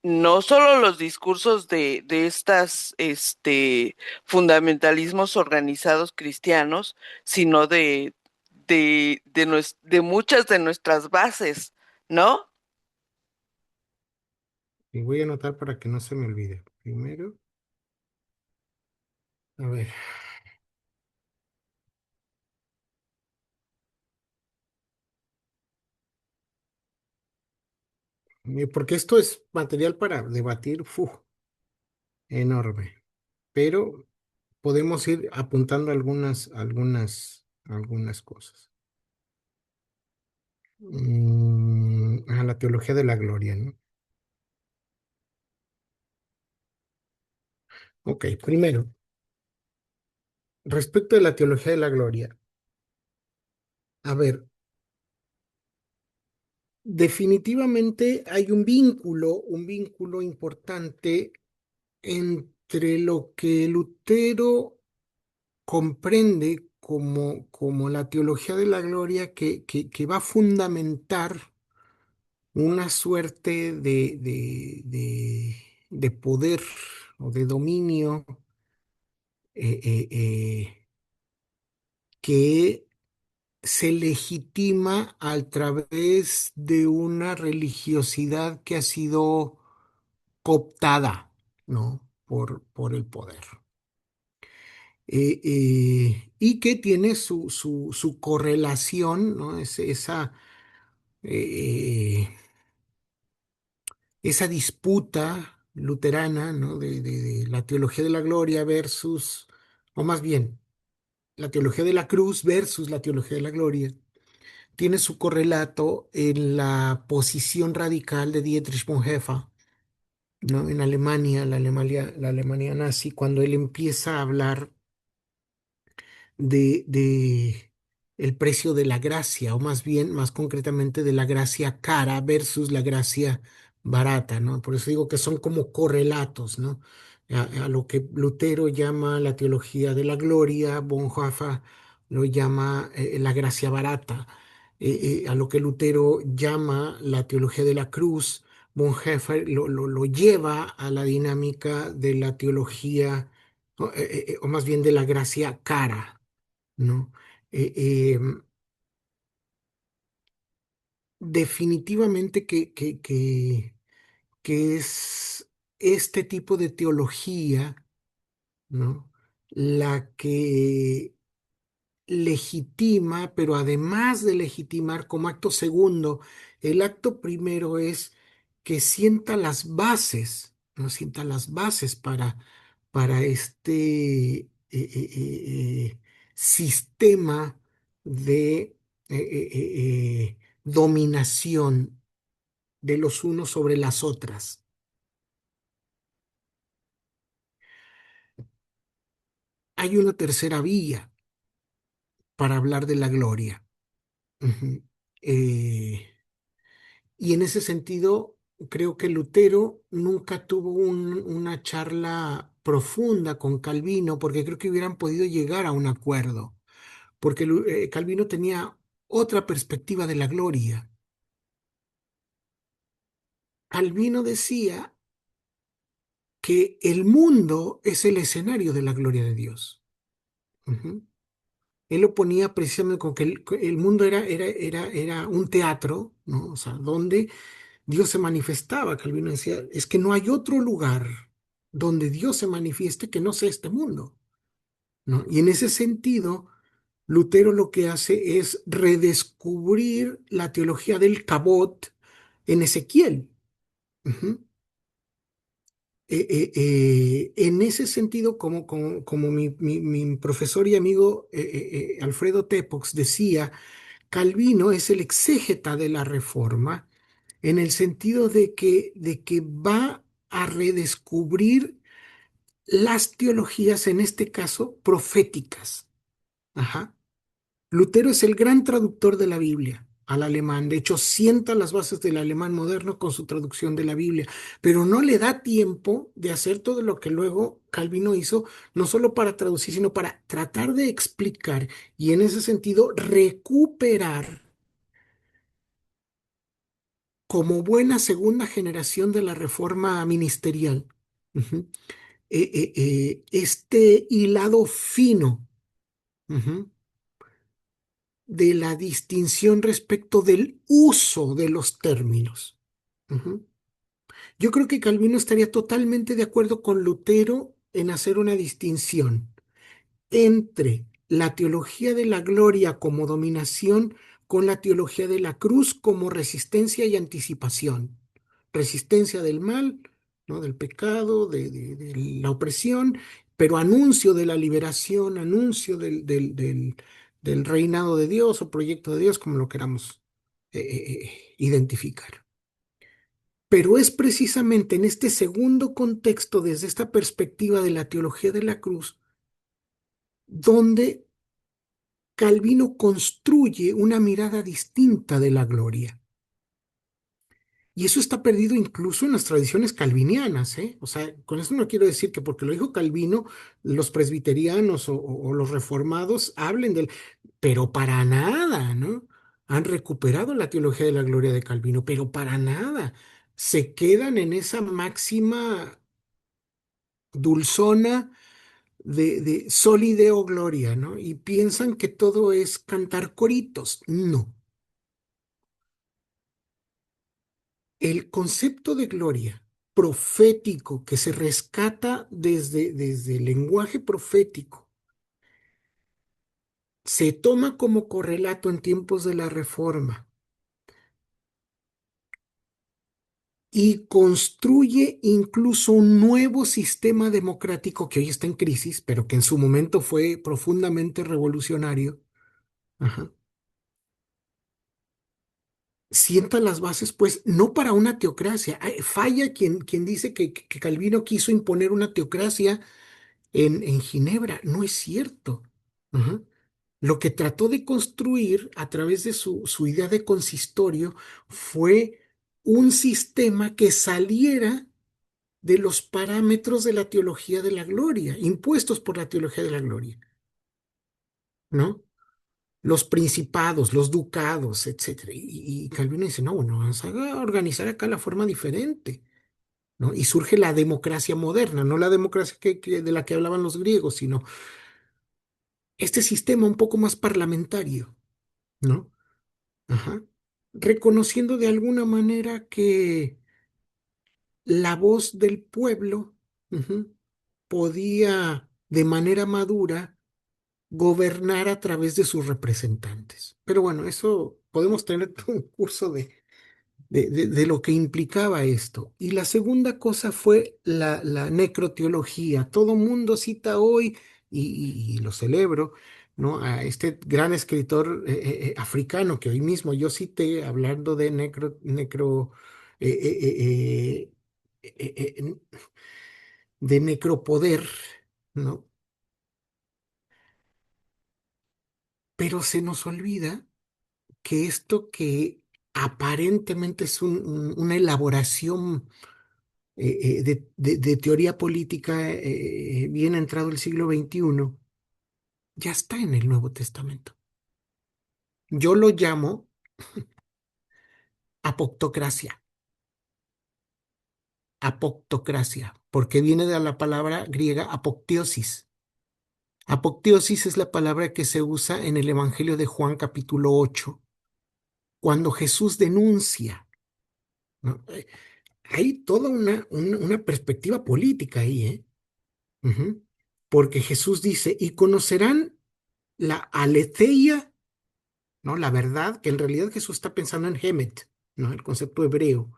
no solo los discursos de estas fundamentalismos organizados cristianos, sino de muchas de nuestras bases, ¿no? Y voy a anotar para que no se me olvide. Primero, a ver, porque esto es material para debatir, enorme. Pero podemos ir apuntando algunas cosas. A la teología de la gloria, ¿no? Ok, primero, respecto de la teología de la gloria, a ver, definitivamente hay un vínculo importante entre lo que Lutero comprende como la teología de la gloria que va a fundamentar una suerte de poder o de dominio que se legitima a través de una religiosidad que ha sido cooptada, ¿no? Por el poder. Y que tiene su correlación, ¿no? Eh, esa disputa, luterana, ¿no? De la teología de la gloria versus, o más bien, la teología de la cruz versus la teología de la gloria, tiene su correlato en la posición radical de Dietrich Bonhoeffer, ¿no? En Alemania, la Alemania nazi, cuando él empieza a hablar de el precio de la gracia, o más bien, más concretamente, de la gracia cara versus la gracia barata, ¿no? Por eso digo que son como correlatos, ¿no? A lo que Lutero llama la teología de la gloria, Bonhoeffer lo llama la gracia barata. A lo que Lutero llama la teología de la cruz, Bonhoeffer lo lleva a la dinámica de la teología, o más bien de la gracia cara, ¿no? Eh, eh, definitivamente que es este tipo de teología, ¿no? La que legitima, pero además de legitimar como acto segundo, el acto primero es que sienta las bases, ¿no? Sienta las bases para este sistema de dominación de los unos sobre las otras. Hay una tercera vía para hablar de la gloria. Ujú. Eh, Y en ese sentido, creo que Lutero nunca tuvo una charla profunda con Calvino, porque creo que hubieran podido llegar a un acuerdo, porque Calvino tenía otra perspectiva de la gloria. Calvino decía que el mundo es el escenario de la gloria de Dios. Ujú. Él lo ponía precisamente con que el mundo era un teatro, ¿no? O sea, donde Dios se manifestaba. Calvino decía, es que no hay otro lugar donde Dios se manifieste que no sea este mundo, ¿no? Y en ese sentido, Lutero lo que hace es redescubrir la teología del cabot en Ezequiel. Ujú. En ese sentido, como mi profesor y amigo Alfredo Tepox decía, Calvino es el exégeta de la Reforma en el sentido de que va a redescubrir las teologías, en este caso, proféticas. Ajá. Lutero es el gran traductor de la Biblia al alemán. De hecho, sienta las bases del alemán moderno con su traducción de la Biblia, pero no le da tiempo de hacer todo lo que luego Calvino hizo, no solo para traducir, sino para tratar de explicar y en ese sentido recuperar como buena segunda generación de la reforma ministerial. Ujú. Este hilado fino, ujú, de la distinción respecto del uso de los términos. Ujú. Yo creo que Calvino estaría totalmente de acuerdo con Lutero en hacer una distinción entre la teología de la gloria como dominación con la teología de la cruz como resistencia y anticipación. Resistencia del mal, ¿no? Del pecado, de la opresión, pero anuncio de la liberación, anuncio del reinado de Dios o proyecto de Dios, como lo queramos identificar. Pero es precisamente en este segundo contexto, desde esta perspectiva de la teología de la cruz, donde Calvino construye una mirada distinta de la gloria. Y eso está perdido incluso en las tradiciones calvinianas, ¿eh? O sea, con eso no quiero decir que porque lo dijo Calvino, los presbiterianos o los reformados hablen del... Pero para nada, ¿no? Han recuperado la teología de la gloria de Calvino, pero para nada. Se quedan en esa máxima dulzona de soli Deo gloria, ¿no? Y piensan que todo es cantar coritos. No. El concepto de gloria profético que se rescata desde el lenguaje profético se toma como correlato en tiempos de la Reforma y construye incluso un nuevo sistema democrático que hoy está en crisis, pero que en su momento fue profundamente revolucionario. Ajá. Sienta las bases, pues, no para una teocracia. Falla quien dice que Calvino quiso imponer una teocracia en Ginebra. No es cierto. Ajá. Lo que trató de construir a través de su idea de consistorio fue un sistema que saliera de los parámetros de la teología de la gloria, impuestos por la teología de la gloria, ¿no? Los principados, los ducados, etcétera. Y Calvino dice, no, bueno, vamos a organizar acá la forma diferente, ¿no? Y surge la democracia moderna, no la democracia de la que hablaban los griegos, sino este sistema un poco más parlamentario, ¿no? Ajá. Reconociendo de alguna manera que la voz del pueblo, ujú, podía de manera madura gobernar a través de sus representantes. Pero bueno, eso podemos tener todo un curso de lo que implicaba esto. Y la segunda cosa fue la necroteología. Todo mundo cita hoy, y lo celebro, ¿no? A este gran escritor africano que hoy mismo yo cité hablando de eh, eh, eh, eh, eh, eh, de necropoder, ¿no? Pero se nos olvida que esto que aparentemente es una elaboración de teoría política bien entrado el siglo XXI, ya está en el Nuevo Testamento. Yo lo llamo apoctocracia, apoctocracia, porque viene de la palabra griega apoktiosis. Apoktiosis es la palabra que se usa en el Evangelio de Juan capítulo 8, cuando Jesús denuncia, ¿no? Hay toda una perspectiva política ahí, ¿eh? Ujú. Porque Jesús dice, y conocerán la aletheia, ¿no? La verdad, que en realidad Jesús está pensando en Hemet, ¿no? El concepto hebreo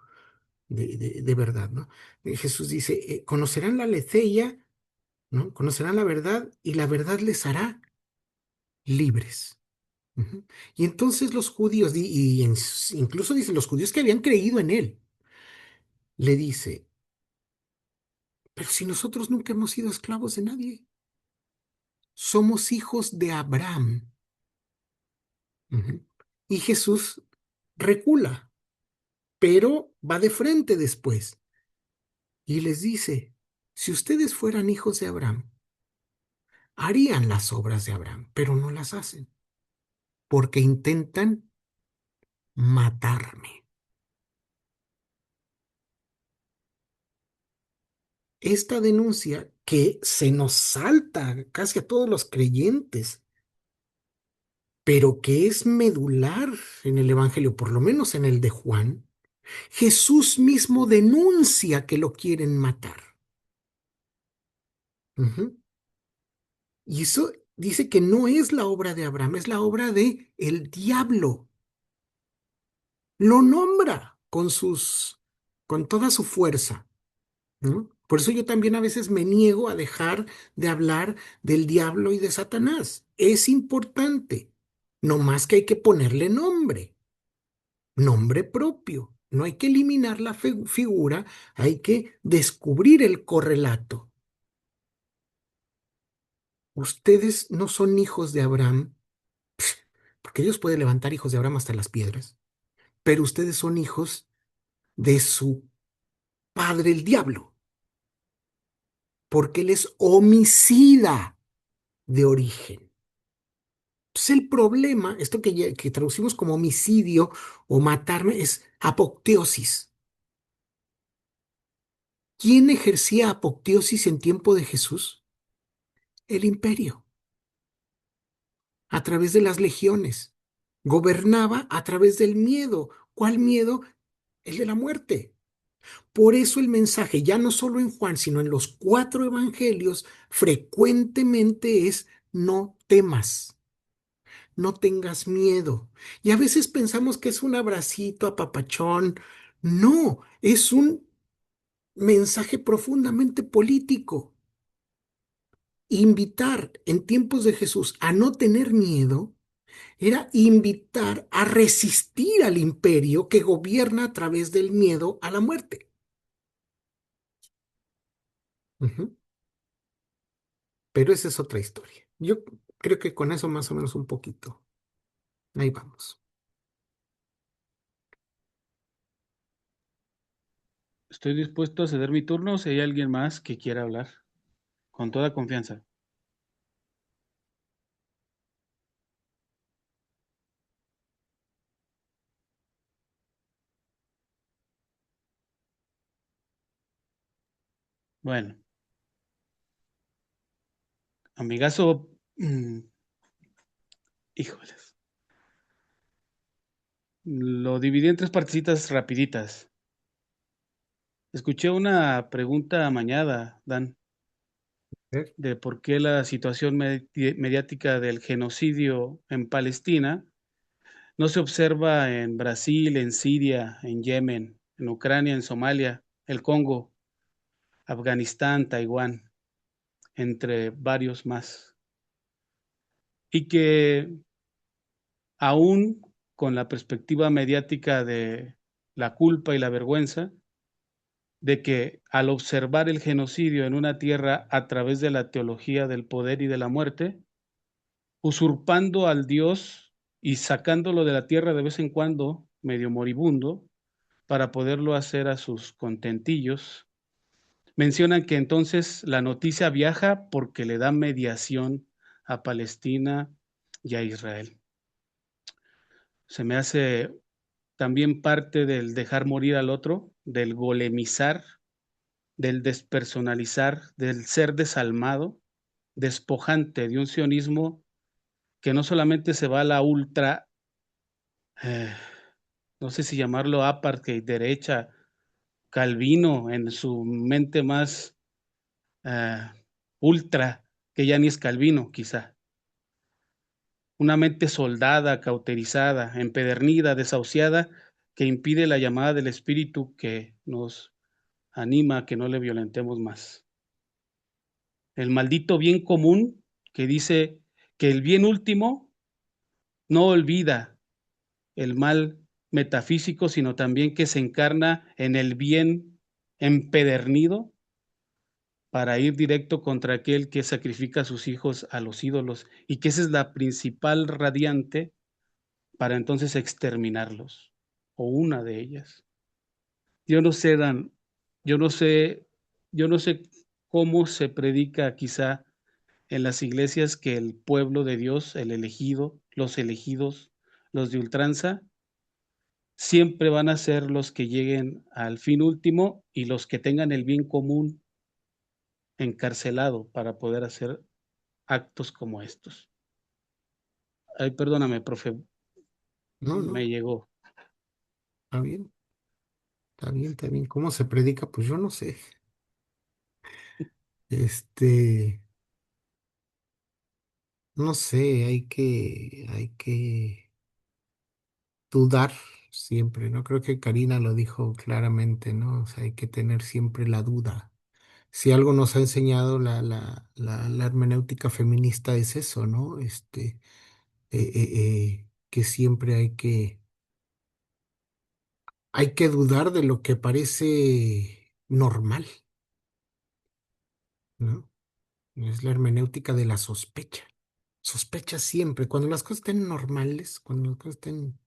de verdad, ¿no? Jesús dice, conocerán la aletheia, ¿no? Conocerán la verdad y la verdad les hará libres. Ujú. Y entonces los judíos, incluso dicen los judíos que habían creído en él, le dice, pero si nosotros nunca hemos sido esclavos de nadie, somos hijos de Abraham. Ujú. Y Jesús recula, pero va de frente después y les dice, si ustedes fueran hijos de Abraham, harían las obras de Abraham, pero no las hacen, porque intentan matarme. Esta denuncia que se nos salta casi a todos los creyentes, pero que es medular en el Evangelio, por lo menos en el de Juan, Jesús mismo denuncia que lo quieren matar. Ujú. Y eso dice que no es la obra de Abraham, es la obra de el diablo. Lo nombra con toda su fuerza, ¿no? Por eso yo también a veces me niego a dejar de hablar del diablo y de Satanás. Es importante, no más que hay que ponerle nombre, nombre propio. No hay que eliminar la figura, hay que descubrir el correlato. Ustedes no son hijos de Abraham, porque Dios puede levantar hijos de Abraham hasta las piedras, pero ustedes son hijos de su padre el diablo, porque él es homicida de origen. Entonces el problema, esto que traducimos como homicidio o matarme, es apoteosis. ¿Quién ejercía apoteosis en tiempo de Jesús? El imperio, a través de las legiones. Gobernaba a través del miedo. ¿Cuál miedo? El de la muerte. Por eso el mensaje, ya no solo en Juan, sino en los 4 evangelios, frecuentemente es no temas, no tengas miedo. Y a veces pensamos que es un abracito apapachón. No, Es un mensaje profundamente político. Invitar en tiempos de Jesús a no tener miedo era invitar a resistir al imperio que gobierna a través del miedo a la muerte. Ujú. Pero esa es otra historia. Yo creo que con eso más o menos un poquito. Ahí vamos. Estoy dispuesto a ceder mi turno si hay alguien más que quiera hablar, con toda confianza. Bueno, amigazo, híjoles, lo dividí en tres partecitas rapiditas. Escuché una pregunta amañada, Dan, ¿Eh? de por qué la situación mediática del genocidio en Palestina no se observa en Brasil, en Siria, en Yemen, en Ucrania, en Somalia, el Congo, Afganistán, Taiwán, entre varios más. Y que aún con la perspectiva mediática de la culpa y la vergüenza, de que al observar el genocidio en una tierra a través de la teología del poder y de la muerte, usurpando al Dios y sacándolo de la tierra de vez en cuando, medio moribundo, para poderlo hacer a sus contentillos, mencionan que entonces la noticia viaja porque le da mediación a Palestina y a Israel. Se me hace también parte del dejar morir al otro, del golemizar, del despersonalizar, del ser desalmado, despojante de un sionismo que no solamente se va a la ultra, eh, no sé si llamarlo apartheid, derecha, Calvino en su mente más eh, ultra, que ya ni es Calvino, quizá. Una mente soldada, cauterizada, empedernida, desahuciada, que impide la llamada del Espíritu que nos anima a que no le violentemos más. El maldito bien común que dice que el bien último no olvida el mal metafísico, sino también que se encarna en el bien empedernido para ir directo contra aquel que sacrifica a sus hijos a los ídolos y que esa es la principal radiante para entonces exterminarlos, o una de ellas. Yo no sé, Dan, yo no sé, yo no sé cómo se predica quizá en las iglesias que el pueblo de Dios, el elegido, los elegidos, los de ultranza, siempre van a ser los que lleguen al fin último y los que tengan el bien común encarcelado para poder hacer actos como estos. Ay, perdóname, profe, No, no, me llegó. está bien, está bien, está bien. ¿Cómo se predica? Pues yo no sé. Este, no sé, hay que dudar siempre, ¿no? Creo que Karina lo dijo claramente, ¿no? O sea, hay que tener siempre la duda. Si algo nos ha enseñado la hermenéutica feminista es eso, ¿no? Que siempre hay que dudar de lo que parece normal, ¿no? Es la hermenéutica de la sospecha. Sospecha siempre, cuando las cosas estén normales, cuando las cosas estén,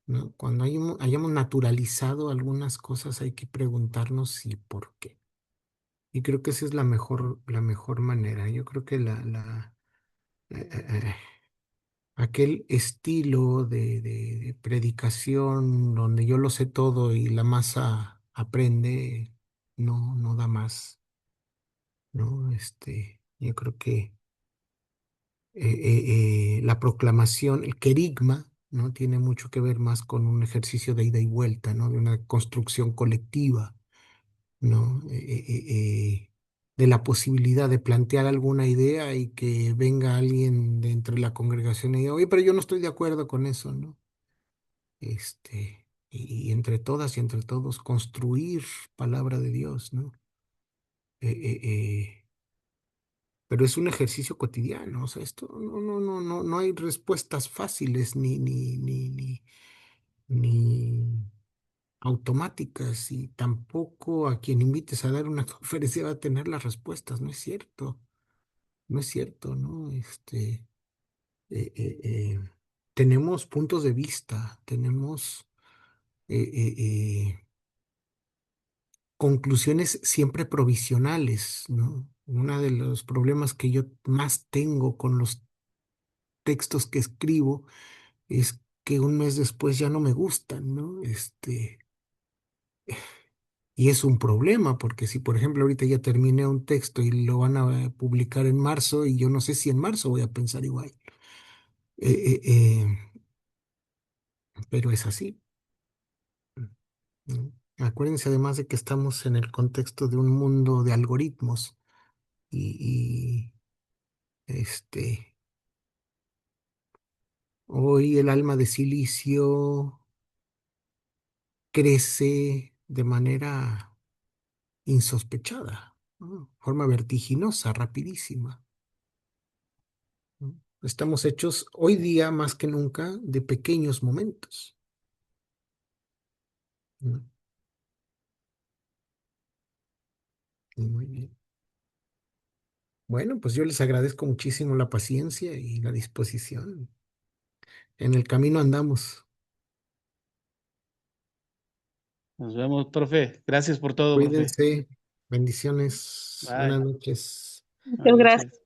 ¿no? Cuando hayamos naturalizado algunas cosas, hay que preguntarnos si por qué. Y creo que esa es la mejor manera. Yo creo que aquel estilo de predicación donde yo lo sé todo y la masa aprende, no da más, ¿no? Yo creo que la proclamación, el querigma, ¿no? Tiene mucho que ver más con un ejercicio de ida y vuelta, ¿no? De una construcción colectiva, ¿no? De la posibilidad de plantear alguna idea y que venga alguien de entre la congregación y diga, oye, pero yo no estoy de acuerdo con eso, ¿no? y entre todas y entre todos construir palabra de Dios, ¿no? Eh, eh, eh, pero es un ejercicio cotidiano, o sea, esto no hay respuestas fáciles ni automáticas y tampoco a quien invites a dar una conferencia va a tener las respuestas, no es cierto, no es cierto, ¿no? Tenemos puntos de vista, tenemos eh, eh, eh, conclusiones siempre provisionales, ¿no? Uno de los problemas que yo más tengo con los textos que escribo es que un mes después ya no me gustan, ¿no? Y es un problema, porque si por ejemplo ahorita ya terminé un texto y lo van a publicar en marzo y yo no sé si en marzo voy a pensar igual. Eh, eh, eh, pero es así, ¿no? Acuérdense además de que estamos en el contexto de un mundo de algoritmos y hoy el alma de silicio crece de manera insospechada, ¿no? Forma vertiginosa, rapidísima, ¿no? Estamos hechos hoy día más que nunca de pequeños momentos, ¿no? Y muy bien. Bueno, pues yo les agradezco muchísimo la paciencia y la disposición. En el camino andamos. Nos vemos, profe. Gracias por todo, profe. Cuídense. Bendiciones. Bye. Buenas noches. Buenas Muchas gracias. noches.